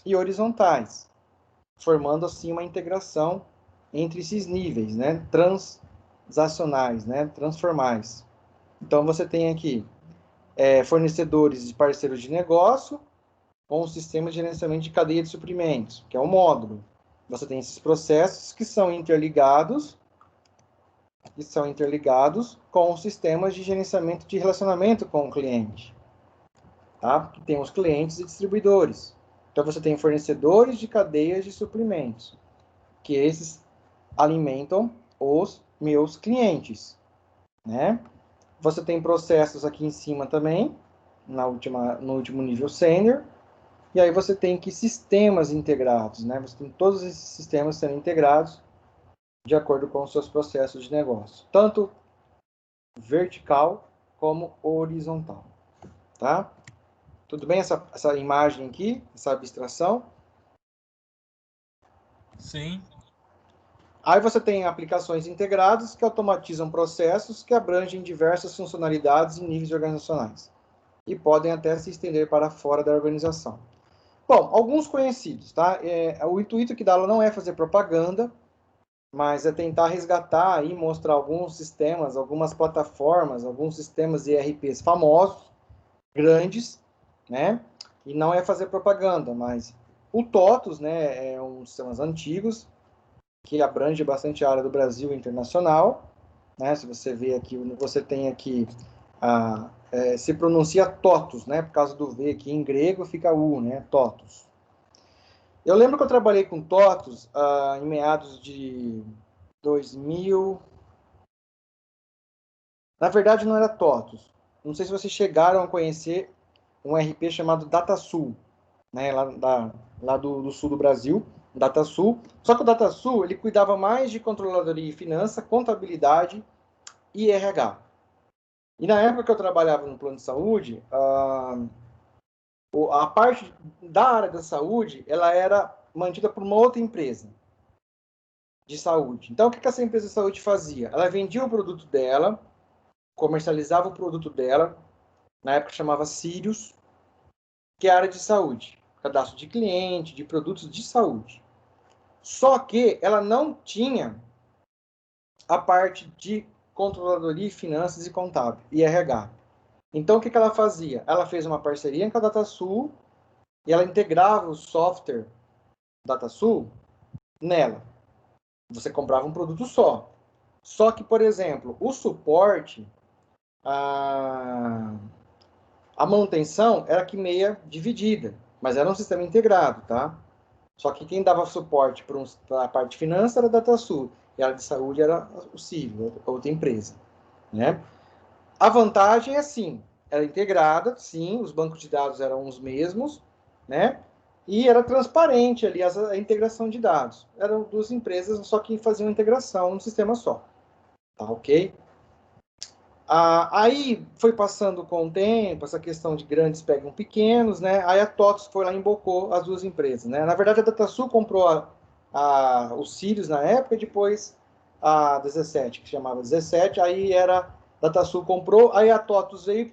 e horizontais. formando assim uma integração entre esses níveis, né, transacionais, né, transformais. Então você tem aqui fornecedores e parceiros de negócio com o sistema de gerenciamento de cadeia de suprimentos, que é o módulo. Você tem esses processos que são interligados com os sistemas de gerenciamento de relacionamento com o cliente, tá? Que tem os clientes e distribuidores. Então você tem fornecedores de cadeias de suprimentos, que esses alimentam os meus clientes, né? Você tem processos aqui em cima também, no último nível sênior, e aí você tem que sistemas integrados, né? Você tem todos esses sistemas sendo integrados de acordo com os seus processos de negócio, tanto vertical como horizontal, tá? Tudo bem essa imagem aqui, essa abstração? Sim. Aí você tem aplicações integradas que automatizam processos que abrangem diversas funcionalidades e níveis organizacionais e podem até se estender para fora da organização. Bom, alguns conhecidos, tá? O intuito aqui da aula não é fazer propaganda, mas é tentar resgatar e mostrar alguns sistemas, algumas plataformas, alguns sistemas ERPs famosos, grandes, né? E não é fazer propaganda, mas o TOTUS, né, é um dos sistemas antigos, que abrange bastante a área do Brasil e internacional, né? Se você vê aqui, você tem aqui, se pronuncia TOTUS, né? Por causa do V aqui em grego fica U, né? TOTUS. Eu lembro que eu trabalhei com TOTUS em meados de 2000. Na verdade, não era TOTUS. Não sei se vocês chegaram a conhecer um RP chamado DataSul, né? Lá do sul do Brasil, DataSul. Só que o DataSul, ele cuidava mais de controladoria e finança, contabilidade e RH. E na época que eu trabalhava no plano de saúde, a parte da área da saúde, ela era mantida por uma outra empresa de saúde. Então, o que essa empresa de saúde fazia? Ela vendia o produto dela, comercializava o produto dela, na época chamava Sirius, que é a área de saúde, cadastro de cliente, de produtos de saúde. Só que ela não tinha a parte de controladoria, finanças e contábil, e RH. Então, o que ela fazia? Ela fez uma parceria com a DataSul e ela integrava o software DataSul nela. Você comprava um produto só. Só que, por exemplo, o suporte, a manutenção era que meia dividida, mas era um sistema integrado, tá? Só que quem dava suporte para a parte de finanças era a DataSul, e a área de saúde era o Civil, outra empresa, né? A vantagem é sim, era integrada, sim, os bancos de dados eram os mesmos, né? E era transparente ali a integração de dados. Eram duas empresas, só que faziam integração no sistema só, tá ok? Aí foi passando com o tempo, essa questão de grandes pegam pequenos, né? Aí a TOTUS foi lá e embocou as duas empresas, né? Na verdade, a DataSul comprou o Sirius na época, e depois a 17, que chamava 17, aí era DataSul comprou, aí a TOTUS veio,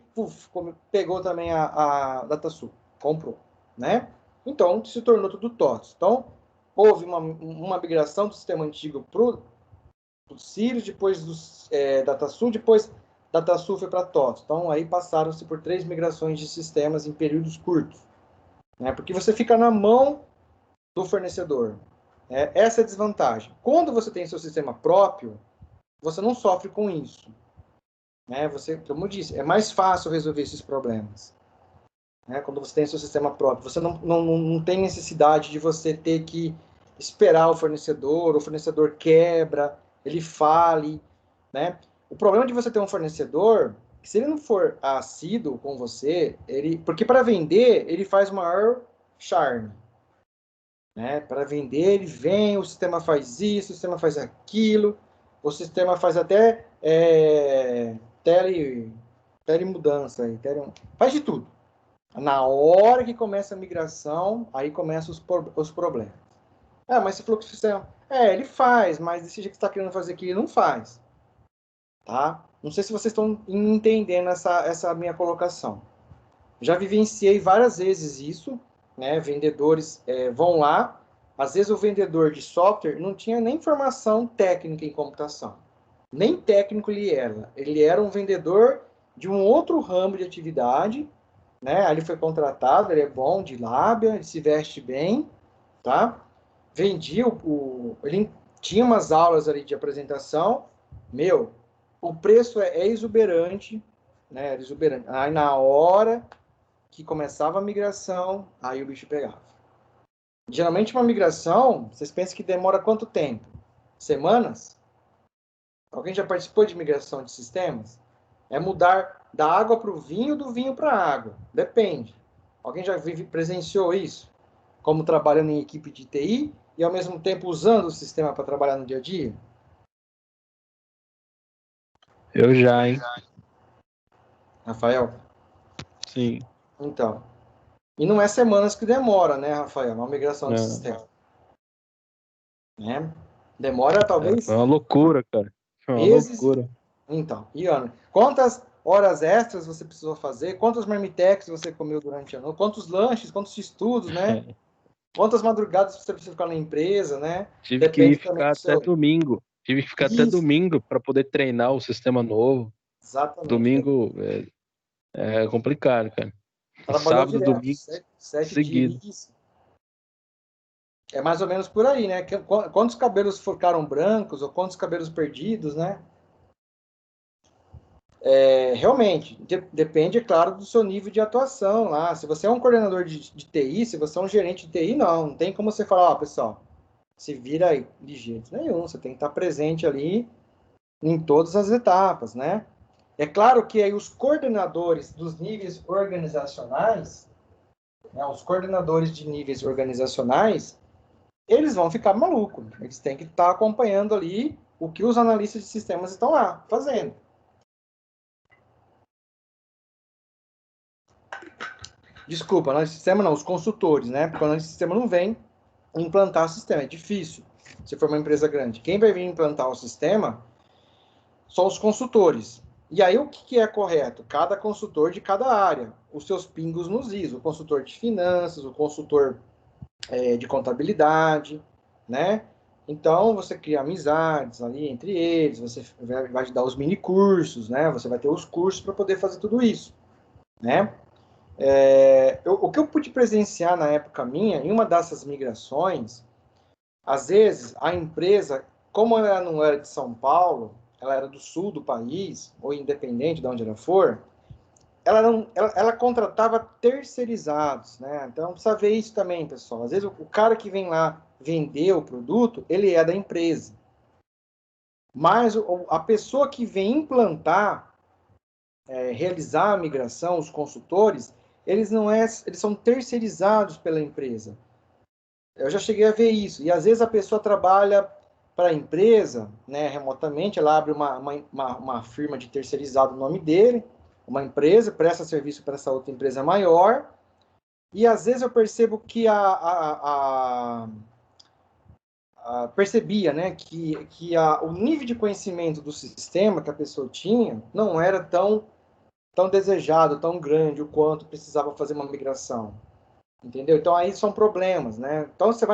pegou também a DataSul, comprou, né? Então, se tornou tudo TOTUS. Então, houve uma migração do sistema antigo para o Sirius, depois do DataSul, depois DataSul foi para TOTUS. Então, aí passaram-se por 3 migrações de sistemas em períodos curtos, né? Porque você fica na mão do fornecedor. Essa é a desvantagem. Quando você tem seu sistema próprio, você não sofre com isso, né? Você, como eu disse, é mais fácil resolver esses problemas, né? Quando você tem seu sistema próprio, você não tem necessidade de você ter que esperar o fornecedor quebra, ele fale, né? O problema de você ter um fornecedor, se ele não for assíduo com você, porque para vender, ele faz o maior charme, né? Para vender, ele vem, o sistema faz isso, o sistema faz aquilo, o sistema faz até telemudança, faz de tudo. Na hora que começa a migração, aí começam os problemas. Mas você falou que o sistema... ele faz, mas desse jeito que você está querendo fazer aqui, ele não faz. Tá? Não sei se vocês estão entendendo essa minha colocação. Já vivenciei várias vezes isso, né? Vendedores vão lá, às vezes o vendedor de software não tinha nem formação técnica em computação. Nem técnico ele era. Ele era um vendedor de um outro ramo de atividade, né? Aí ele foi contratado, ele é bom de lábia, ele se veste bem, tá? Vendia ele tinha umas aulas ali de apresentação, o preço é exuberante, né? Era exuberante. Aí na hora que começava a migração, aí o bicho pegava. Geralmente uma migração, vocês pensam que demora quanto tempo? Semanas? Alguém já participou de migração de sistemas? É mudar da água para o vinho, do vinho para a água. Depende. Alguém já presenciou isso? Como trabalhando em equipe de TI e ao mesmo tempo usando o sistema para trabalhar no dia a dia? Eu já, hein? Rafael? Sim. Então. E não é semanas que demora, né, Rafael? Uma migração de Não. sistema. Né? Demora talvez Foi uma loucura, cara. Foi uma meses. loucura. Então, e Ana, quantas horas extras você precisou fazer? Quantos marmitex você comeu durante a noite? Quantos lanches, quantos estudos, né? Quantas madrugadas você precisa ficar na empresa, né? Tive Depende que também ficar do até seu... domingo. Tive que ficar até Isso. domingo para poder treinar o sistema novo. Exatamente. Domingo é complicado, cara. Trabalhou Sábado, direto, domingo, sete seguido. dias. É mais ou menos por aí, né? Quantos cabelos ficaram brancos ou quantos cabelos perdidos, né? Realmente, depende, é claro, do seu nível de atuação lá. Se você é um coordenador de TI, se você é um gerente de TI, não tem como você falar, ó, pessoal, se vira aí de jeito nenhum, você tem que estar presente ali em todas as etapas, né? É claro que aí os coordenadores dos níveis organizacionais, né, os coordenadores de níveis organizacionais, eles vão ficar malucos. Eles têm que estar acompanhando ali o que os analistas de sistemas estão lá fazendo. Desculpa, analista de sistema não, os consultores, né? Porque o analista de sistema não vem implantar o sistema, é difícil. Se for uma empresa grande, quem vai vir implantar o sistema são os consultores. E aí o que é correto? Cada consultor de cada área, os seus pingos nos is, o consultor de finanças, o consultor de contabilidade, né? Então você cria amizades ali entre eles, você vai dar os mini cursos, né? Você vai ter os cursos para poder fazer tudo isso, né? O que eu pude presenciar na época minha, em uma dessas migrações, às vezes a empresa, como ela não era de São Paulo, ela era do sul do país, ou independente de onde ela for, ela contratava terceirizados, né? Então precisa ver isso também, pessoal. Às vezes o cara que vem lá vender o produto, ele é da empresa. Mas a pessoa que vem implantar, realizar a migração, os consultores, eles são terceirizados pela empresa. Eu já cheguei a ver isso. E às vezes a pessoa trabalha para a empresa, né, remotamente, ela abre uma firma de terceirizado no nome dele, uma empresa, presta serviço para essa outra empresa maior, e às vezes eu percebo que percebia, né, que o nível de conhecimento do sistema que a pessoa tinha não era tão desejado, tão grande, o quanto precisava fazer uma migração. Entendeu? Então aí são problemas, né? Então você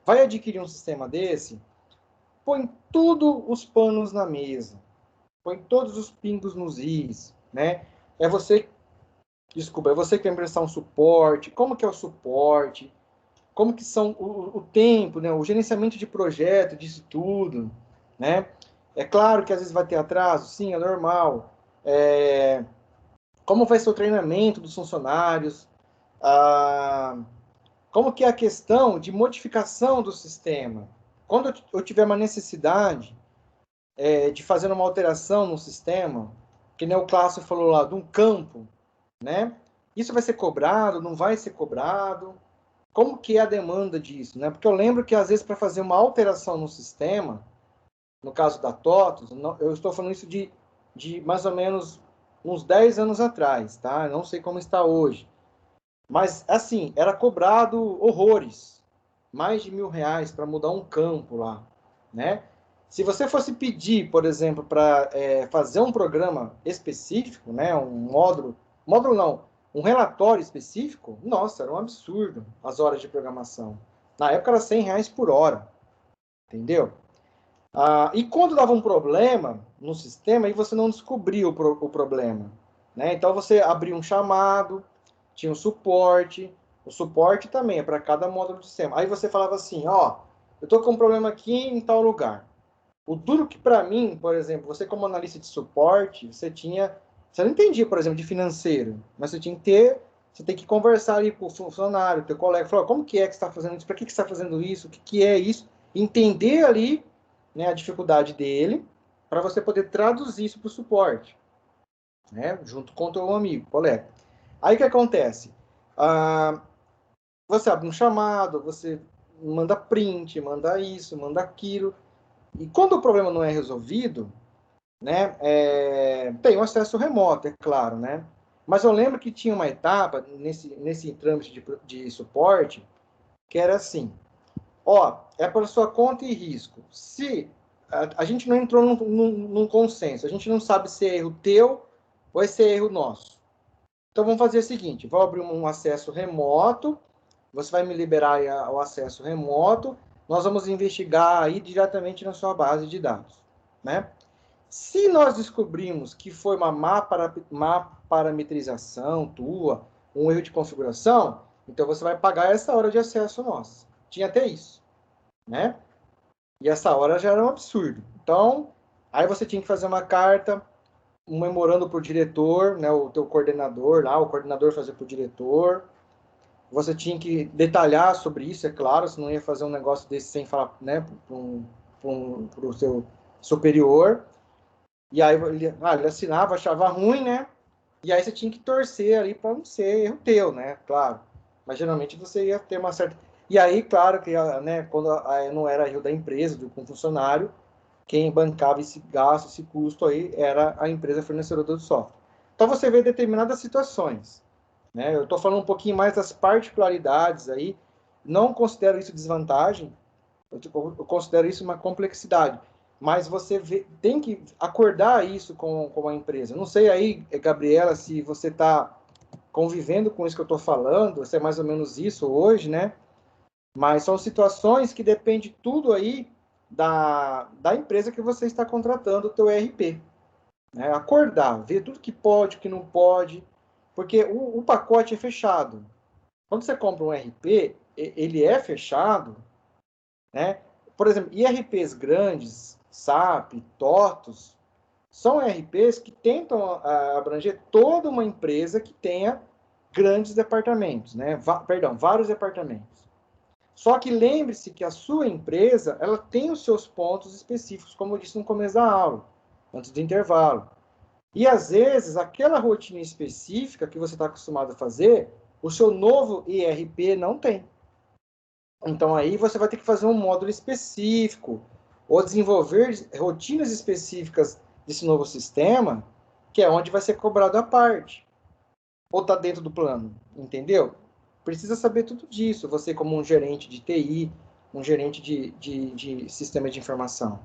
vai adquirir um sistema desse, põe todos os panos na mesa, põe todos os pingos nos is, né? É você que vai prestar um suporte, como que é o suporte, como que são o tempo, né? O gerenciamento de projeto, disso tudo, né? É claro que às vezes vai ter atraso, sim, é normal. Como vai ser o treinamento dos funcionários, como que é a questão de modificação do sistema. Quando eu tiver uma necessidade de fazer uma alteração no sistema, que nem o Clássico falou lá, de um campo, né? Isso vai ser cobrado, não vai ser cobrado? Como que é a demanda disso, né? Porque eu lembro que, às vezes, para fazer uma alteração no sistema, no caso da TOTOS, eu estou falando isso de mais ou menos uns 10 anos atrás, tá? Eu não sei como está hoje. Mas, assim, era cobrado horrores. Mais de R$1.000 para mudar um campo lá, né? Se você fosse pedir, por exemplo, para fazer um programa específico, né? Um módulo não, um relatório específico, nossa, era um absurdo as horas de programação. Na época era R$ 100 por hora, entendeu? E quando dava um problema no sistema, aí você não descobria o problema, né? Então você abria um chamado, tinha um suporte, o suporte também é para cada módulo do sistema. Aí você falava assim, ó, eu estou com um problema aqui em tal lugar. O duro que para mim, por exemplo, você como analista de suporte, você não entendia, por exemplo, de financeiro, mas você tem que conversar ali com o funcionário, teu colega, falar, como que é que você está fazendo isso, para que você está fazendo isso, o que é isso, entender ali, né, a dificuldade dele, para você poder traduzir isso para o suporte, né, junto com o teu amigo, colega. Aí o que acontece? Você abre um chamado, você manda print, manda isso, manda aquilo, e quando o problema não é resolvido, né, tem o acesso remoto, é claro, né? Mas eu lembro que tinha uma etapa nesse trâmite de suporte que era assim, ó, é para sua conta e risco. Se a gente não entrou num consenso, a gente não sabe se é erro teu ou se é erro nosso. Então vamos fazer o seguinte, vou abrir um acesso remoto, você vai me liberar o acesso remoto, nós vamos investigar aí diretamente na sua base de dados, né? Se nós descobrimos que foi uma má parametrização tua, um erro de configuração, então você vai pagar essa hora de acesso nossa. Tinha até isso, né? E essa hora já era um absurdo. Então, aí você tinha que fazer uma carta, um memorando para o diretor, né, o teu coordenador lá, o coordenador fazer para o diretor. Você tinha que detalhar sobre isso, é claro, você não ia fazer um negócio desse sem falar, né, para o seu superior. E aí ele assinava, achava ruim, né? E aí você tinha que torcer ali para não ser erro teu, né? Claro. Mas geralmente você ia ter uma certa. E aí, claro que, né, quando não era erro da empresa, do funcionário, quem bancava esse gasto, esse custo aí, era a empresa fornecedora do software. Então você vê determinadas situações, né? Eu estou falando um pouquinho mais das particularidades aí. Não considero isso desvantagem, eu considero isso uma complexidade. Mas você tem que acordar isso com a empresa. Não sei aí, Gabriela, se você está convivendo com isso que eu estou falando, se é mais ou menos isso hoje, né? Mas são situações que depende tudo aí da empresa que você está contratando o teu ERP. Né? Acordar, ver tudo que pode, o que não pode, porque o pacote é fechado. Quando você compra um ERP, ele é fechado, né? Por exemplo, IRPs grandes, SAP, TOTOS, são ERPs que tentam abranger toda uma empresa que tenha grandes departamentos, né? Vários departamentos. Só que lembre-se que a sua empresa, ela tem os seus pontos específicos, como eu disse no começo da aula, antes do intervalo. E às vezes, aquela rotina específica que você está acostumado a fazer, o seu novo ERP não tem. Então aí você vai ter que fazer um módulo específico ou desenvolver rotinas específicas desse novo sistema, que é onde vai ser cobrado a parte. Ou está dentro do plano, entendeu? Precisa saber tudo disso, você como um gerente de TI, um gerente de sistema de informação,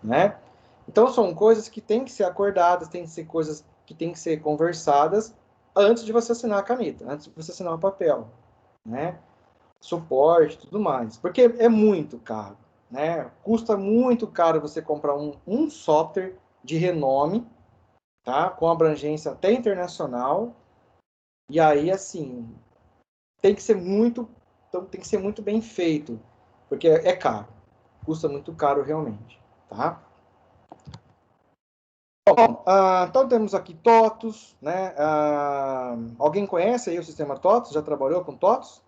né? Então são coisas que têm que ser acordadas, têm que ser coisas que têm que ser conversadas antes de você assinar a caneta, antes de você assinar o papel, né? Suporte, tudo mais. Porque é muito caro, né? Custa muito caro você comprar um software de renome, tá? Com abrangência até internacional. E aí, assim, tem que ser muito, então, tem que ser muito bem feito, porque é caro. Custa muito caro realmente, tá? Bom, então temos aqui TOTOS, né? Alguém conhece aí o sistema TOTOS? Já trabalhou com TOTOS?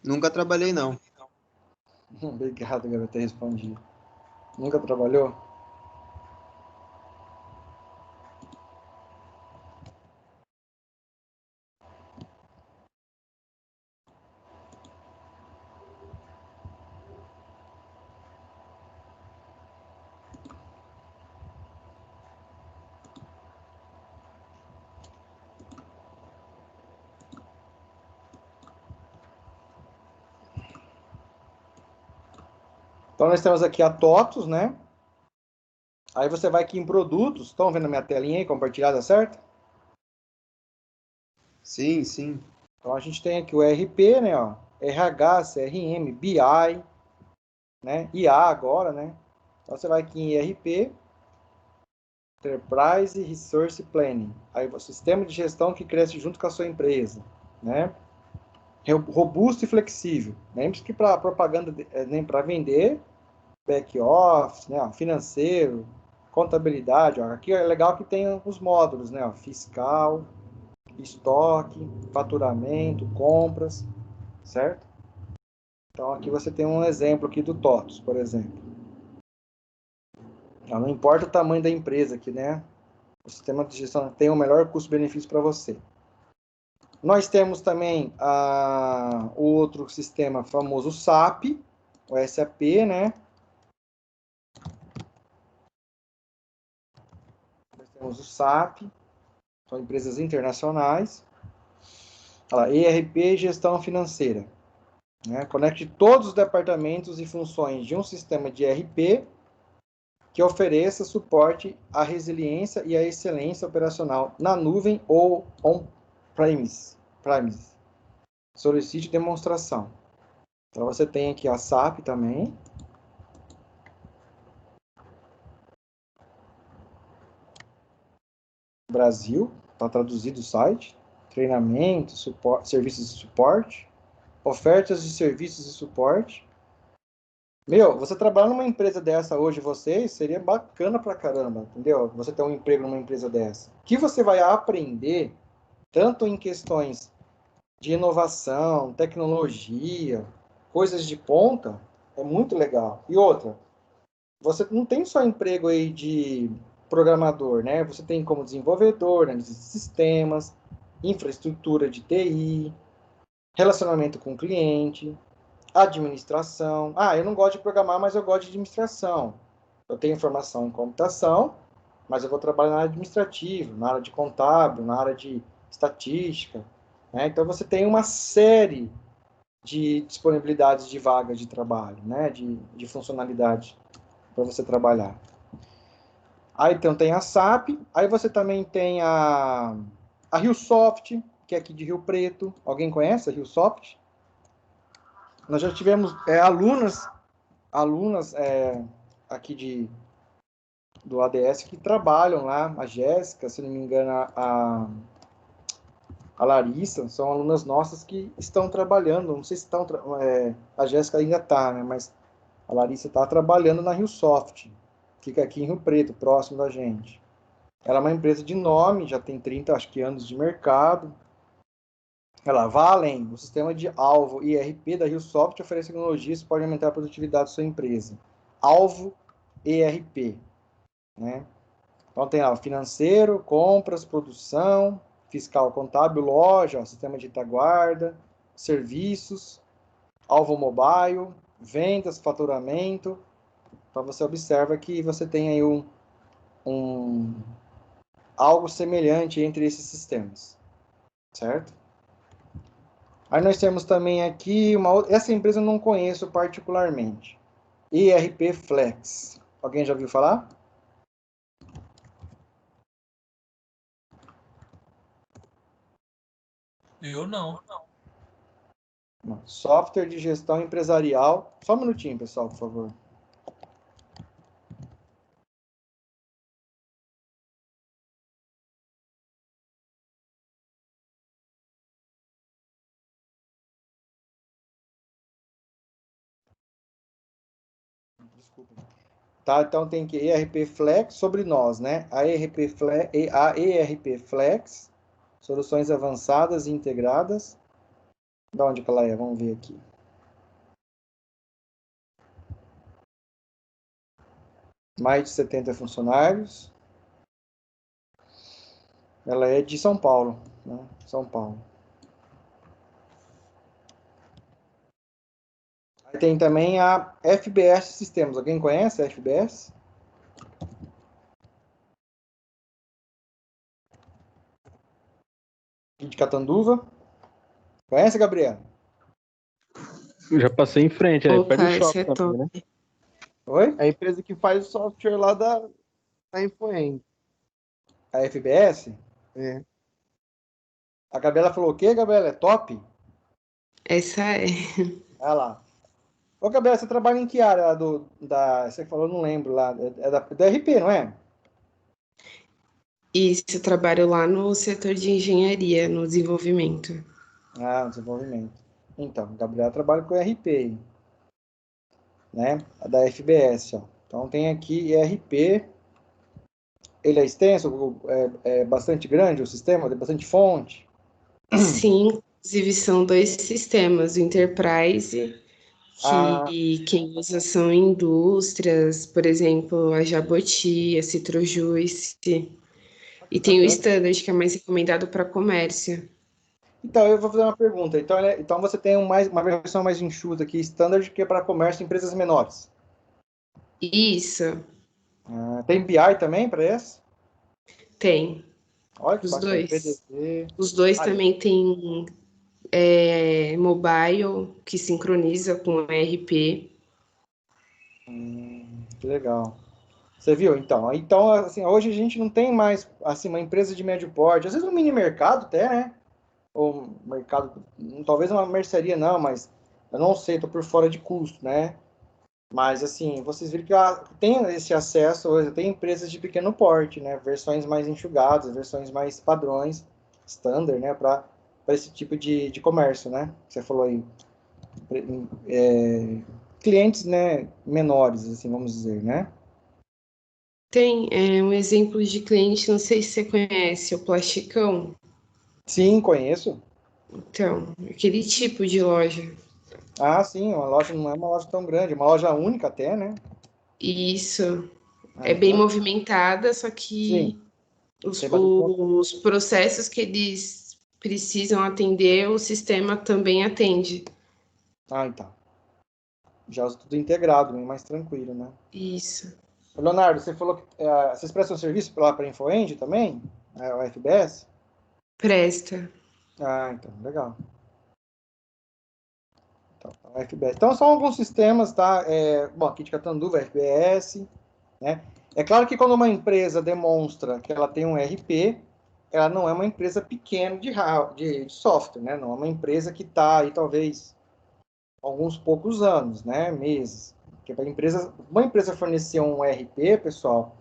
Nunca trabalhei, não. Obrigado, Gabriel, por ter respondido. Nunca trabalhou? Então, nós temos aqui a TOTUS, né? Aí você vai aqui em produtos. Estão vendo a minha telinha aí compartilhada, certo? Sim, sim. Então, a gente tem aqui o ERP, né? Ó, RH, CRM, BI, né? IA agora, né? Então, você vai aqui em ERP, Enterprise Resource Planning. Aí, o sistema de gestão que cresce junto com a sua empresa, né? Robusto e flexível. Lembre-se que para propaganda, nem para vender, back office, né? Financeiro, contabilidade. Ó. Aqui é legal que tem os módulos, né? Ó, fiscal, estoque, faturamento, compras, certo? Então, aqui você tem um exemplo aqui do TOTUS, por exemplo. Não importa o tamanho da empresa aqui, né? O sistema de gestão tem o melhor custo-benefício para você. Nós temos também o outro sistema famoso, o SAP, o SAP, né? Nós temos o SAP, são empresas internacionais. Olha lá, ERP e gestão financeira. Né? Conecte todos os departamentos e funções de um sistema de ERP que ofereça suporte à resiliência e à excelência operacional na nuvem ou on-premise. Solicite demonstração. Então, você tem aqui a SAP também. Brasil, está traduzido o site. Treinamento, suporte, serviços de suporte. Ofertas de serviços de suporte. Meu, você trabalhar numa empresa dessa hoje, seria bacana pra caramba, entendeu? Você ter um emprego numa empresa dessa. O que você vai aprender, tanto em questões de inovação, tecnologia, coisas de ponta, é muito legal. E outra, você não tem só emprego aí de programador, né? Você tem como desenvolvedor, análise de sistemas, infraestrutura de TI, relacionamento com o cliente, administração. Eu não gosto de programar, mas eu gosto de administração. Eu tenho formação em computação, mas eu vou trabalhar na área administrativa, na área de contábil, na área de estatística. Né? Então, você tem uma série de disponibilidades de vagas de trabalho, né? de funcionalidade para você trabalhar. Aí, então, tem a SAP. Aí, você também tem a RioSoft, que é aqui de Rio Preto. Alguém conhece a RioSoft? Nós já tivemos alunas aqui do ADS que trabalham lá, a Jéssica, se não me engano, a Larissa, são alunas nossas que estão trabalhando, não sei se estão, a Jéssica ainda está, né, mas a Larissa está trabalhando na RioSoft, fica aqui em Rio Preto, próximo da gente. Ela é uma empresa de nome, já tem 30, acho que, anos de mercado. Ela vai além. O sistema de alvo ERP da RioSoft oferece tecnologias que podem aumentar a produtividade da sua empresa. Alvo ERP. Né? Então tem lá financeiro, compras, produção, fiscal contábil, loja, sistema de retaguarda, serviços, alvo mobile, vendas, faturamento. Então você observa que você tem aí algo semelhante entre esses sistemas. Certo? Aí nós temos também aqui essa empresa eu não conheço particularmente. ERP Flex. Alguém já ouviu falar? Eu não. Software de gestão empresarial. Só um minutinho, pessoal, por favor. Desculpa. Tá, então tem que ERP Flex sobre nós, né? A ERP Flex, soluções avançadas e integradas. Da onde que ela é? Vamos ver aqui. Mais de 70 funcionários. Ela é de São Paulo, né? São Paulo. Aí tem também a FBS Sistemas. Alguém conhece a FBS? De Catanduva. Conhece, Gabriela? Eu já passei em frente, aí Pô, perto do cara, isso shopping é também, né? top. Oi? A empresa que faz o software lá da Infoend. A FBS? É. A Gabriela falou o quê, Gabriela? É top? Essa é. Olha lá. Ô, Gabriela, você trabalha em que área você falou, não lembro lá, é da RP, não é? Isso, eu trabalho lá no setor de engenharia, no desenvolvimento. Ah, desenvolvimento. Então, a Gabriela trabalha com RP, né? A da FBS, ó. Então tem aqui ERP, ele é extenso, é bastante grande o sistema, tem bastante fonte. Sim, inclusive são dois sistemas, o Enterprise, Ah, que quem usa são indústrias, por exemplo, a Jaboti, a Citrojuice, e que tem o bacana. Standard, que é mais recomendado para comércio. Então, eu vou fazer uma pergunta. Então, então você tem uma versão mais enxuta aqui, standard, que é para comércio e empresas menores. Isso, Ah, tem BI também para esse? tem, Olha que os bacana. dois. PDV. Os dois Aí, também têm mobile, que sincroniza com o ERP. que legal. Você viu? Então, assim, hoje a gente não tem mais assim uma empresa de médio porte, às vezes um mini mercado até, né? Ou mercado, talvez uma mercearia não, mas eu não sei, tô por fora de custo, né? Mas assim, vocês viram que tem esse acesso hoje, tem empresas de pequeno porte, né? Versões mais enxugadas, versões mais padrões, standard, né? Para esse tipo de comércio, né? Você falou aí, é, clientes, né? Menores, assim, vamos dizer, né? Tem um exemplo de cliente, não sei se você conhece, o Plasticão. Sim, conheço. Então, aquele tipo de loja. Ah, sim, uma loja não é uma loja tão grande, é uma loja única até, né? Isso Ah, é então, bem movimentada, só sim, que os, tem bastante. os processos que eles precisam atender, o sistema também atende. Ah, então. Já usa tudo integrado, bem mais tranquilo, né? Isso. Leonardo, você falou que vocês prestam serviço lá para a InfoEnd também? O FBS? Presta. Ah, então, legal. Então, o FBS. Então, são alguns sistemas, tá? Bom, aqui de Catanduva, FBS, né? É claro que quando uma empresa demonstra que ela tem um RP, ela não é uma empresa pequena de software, né? Não é uma empresa que está aí, talvez, alguns poucos anos, né? Meses. Porque para uma empresa fornecer um RP, pessoal,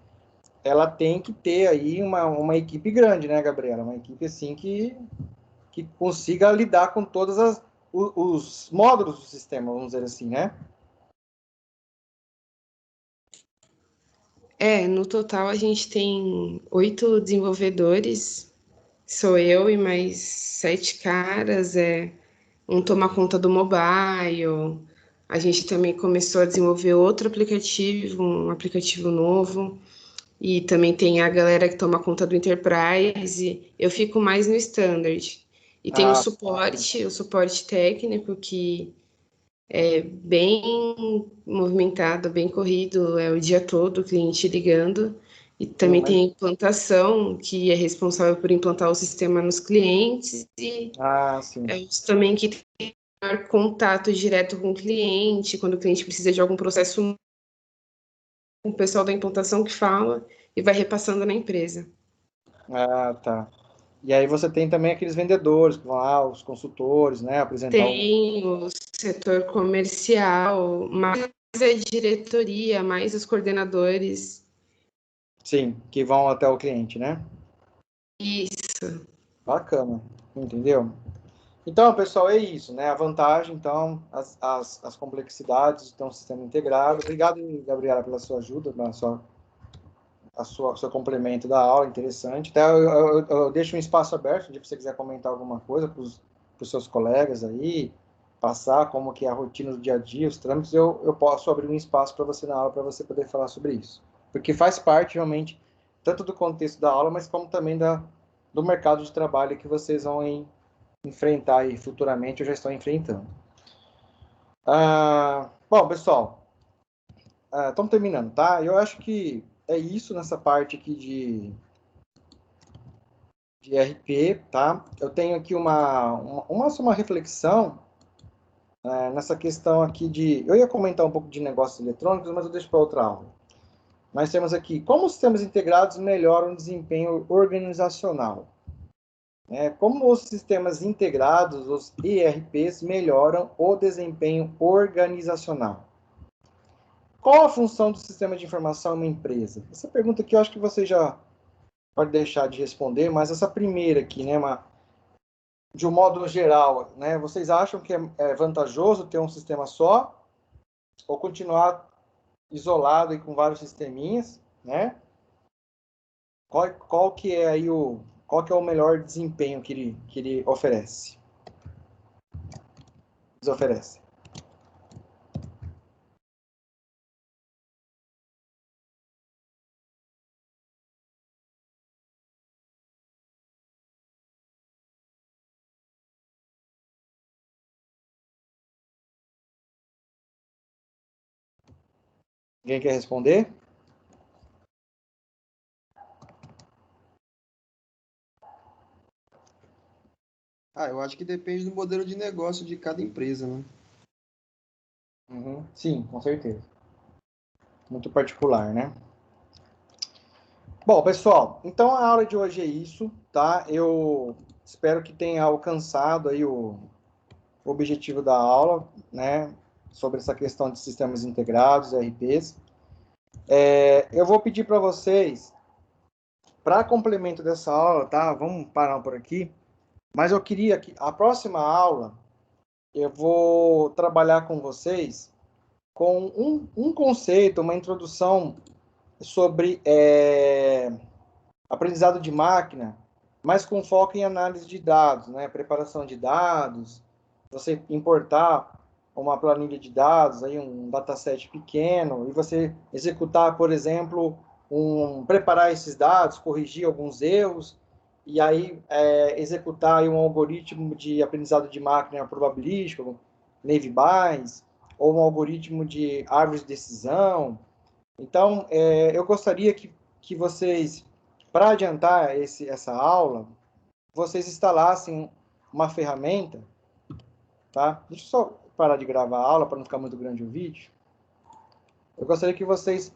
ela tem que ter aí uma equipe grande, né, Gabriela? Uma equipe assim que consiga lidar com todos os módulos do sistema, vamos dizer assim, né? No total a gente tem 8 desenvolvedores, sou eu e mais 7 caras, um toma conta do mobile. A gente também começou a desenvolver outro aplicativo, um aplicativo novo. E também tem a galera que toma conta do Enterprise. Eu fico mais no Standard. E tem Ah, o suporte técnico, que é bem movimentado, bem corrido, é o dia todo o cliente ligando. E sim, também tem a implantação, que é responsável por implantar o sistema nos clientes. E sim. os também que tem contato direto com o cliente, quando o cliente precisa de algum processo, o pessoal da implantação que fala e vai repassando na empresa. Ah, tá. E aí você tem também aqueles vendedores que vão lá, os consultores, né, apresentar o... Tem o setor comercial, mais a diretoria, mais os coordenadores. Sim, que vão até o cliente, né? Isso. Bacana, entendeu? Então, pessoal, é isso, né? A vantagem, então, as complexidades de ter um sistema integrado. Obrigado, Gabriela, pela sua ajuda, seu complemento da aula, interessante. Até eu deixo um espaço aberto, se você quiser comentar alguma coisa para os seus colegas aí, passar como que é a rotina do dia a dia, os trâmites, eu posso abrir um espaço para você na aula, para você poder falar sobre isso. Porque faz parte, realmente, tanto do contexto da aula, mas como também do mercado de trabalho que vocês vão enfrentar aí futuramente, ou já estão enfrentando. Bom, pessoal, estamos terminando, tá? Eu acho que é isso nessa parte aqui de RP, tá? Eu tenho aqui uma reflexão nessa questão aqui de... Eu ia comentar um pouco de negócios eletrônicos, mas eu deixo para outra aula. Nós temos aqui, como os sistemas integrados melhoram o desempenho organizacional? Como os sistemas integrados, os ERPs, melhoram o desempenho organizacional? Qual a função do sistema de informação em uma empresa? Essa pergunta aqui eu acho que você já pode deixar de responder, mas essa primeira aqui, né, de um modo geral, né, vocês acham que é vantajoso ter um sistema só ou continuar isolado e com vários sisteminhas, né? Qual que é aí qual que é o melhor desempenho que ele oferece? Eles oferecem. Alguém quer responder? Eu acho que depende do modelo de negócio de cada empresa, né? Sim, com certeza. Muito particular, né? Bom, pessoal, então a aula de hoje é isso, tá? Eu espero que tenha alcançado aí o objetivo da aula, né? Sobre essa questão de sistemas integrados, ERPs. Eu vou pedir para vocês, para complemento dessa aula, tá? Vamos parar por aqui. Mas eu queria que a próxima aula eu vou trabalhar com vocês com um conceito, uma introdução sobre aprendizado de máquina, mas com foco em análise de dados, né? Preparação de dados, você importar uma planilha de dados, aí um dataset pequeno, e você executar, por exemplo, preparar esses dados, corrigir alguns erros, e aí executar aí um algoritmo de aprendizado de máquina probabilístico, Naive Bayes, ou um algoritmo de árvore de decisão. Então, eu gostaria que vocês, para adiantar essa aula, vocês instalassem uma ferramenta, tá? Deixa eu só parar de gravar a aula para não ficar muito grande o vídeo. Eu gostaria que vocês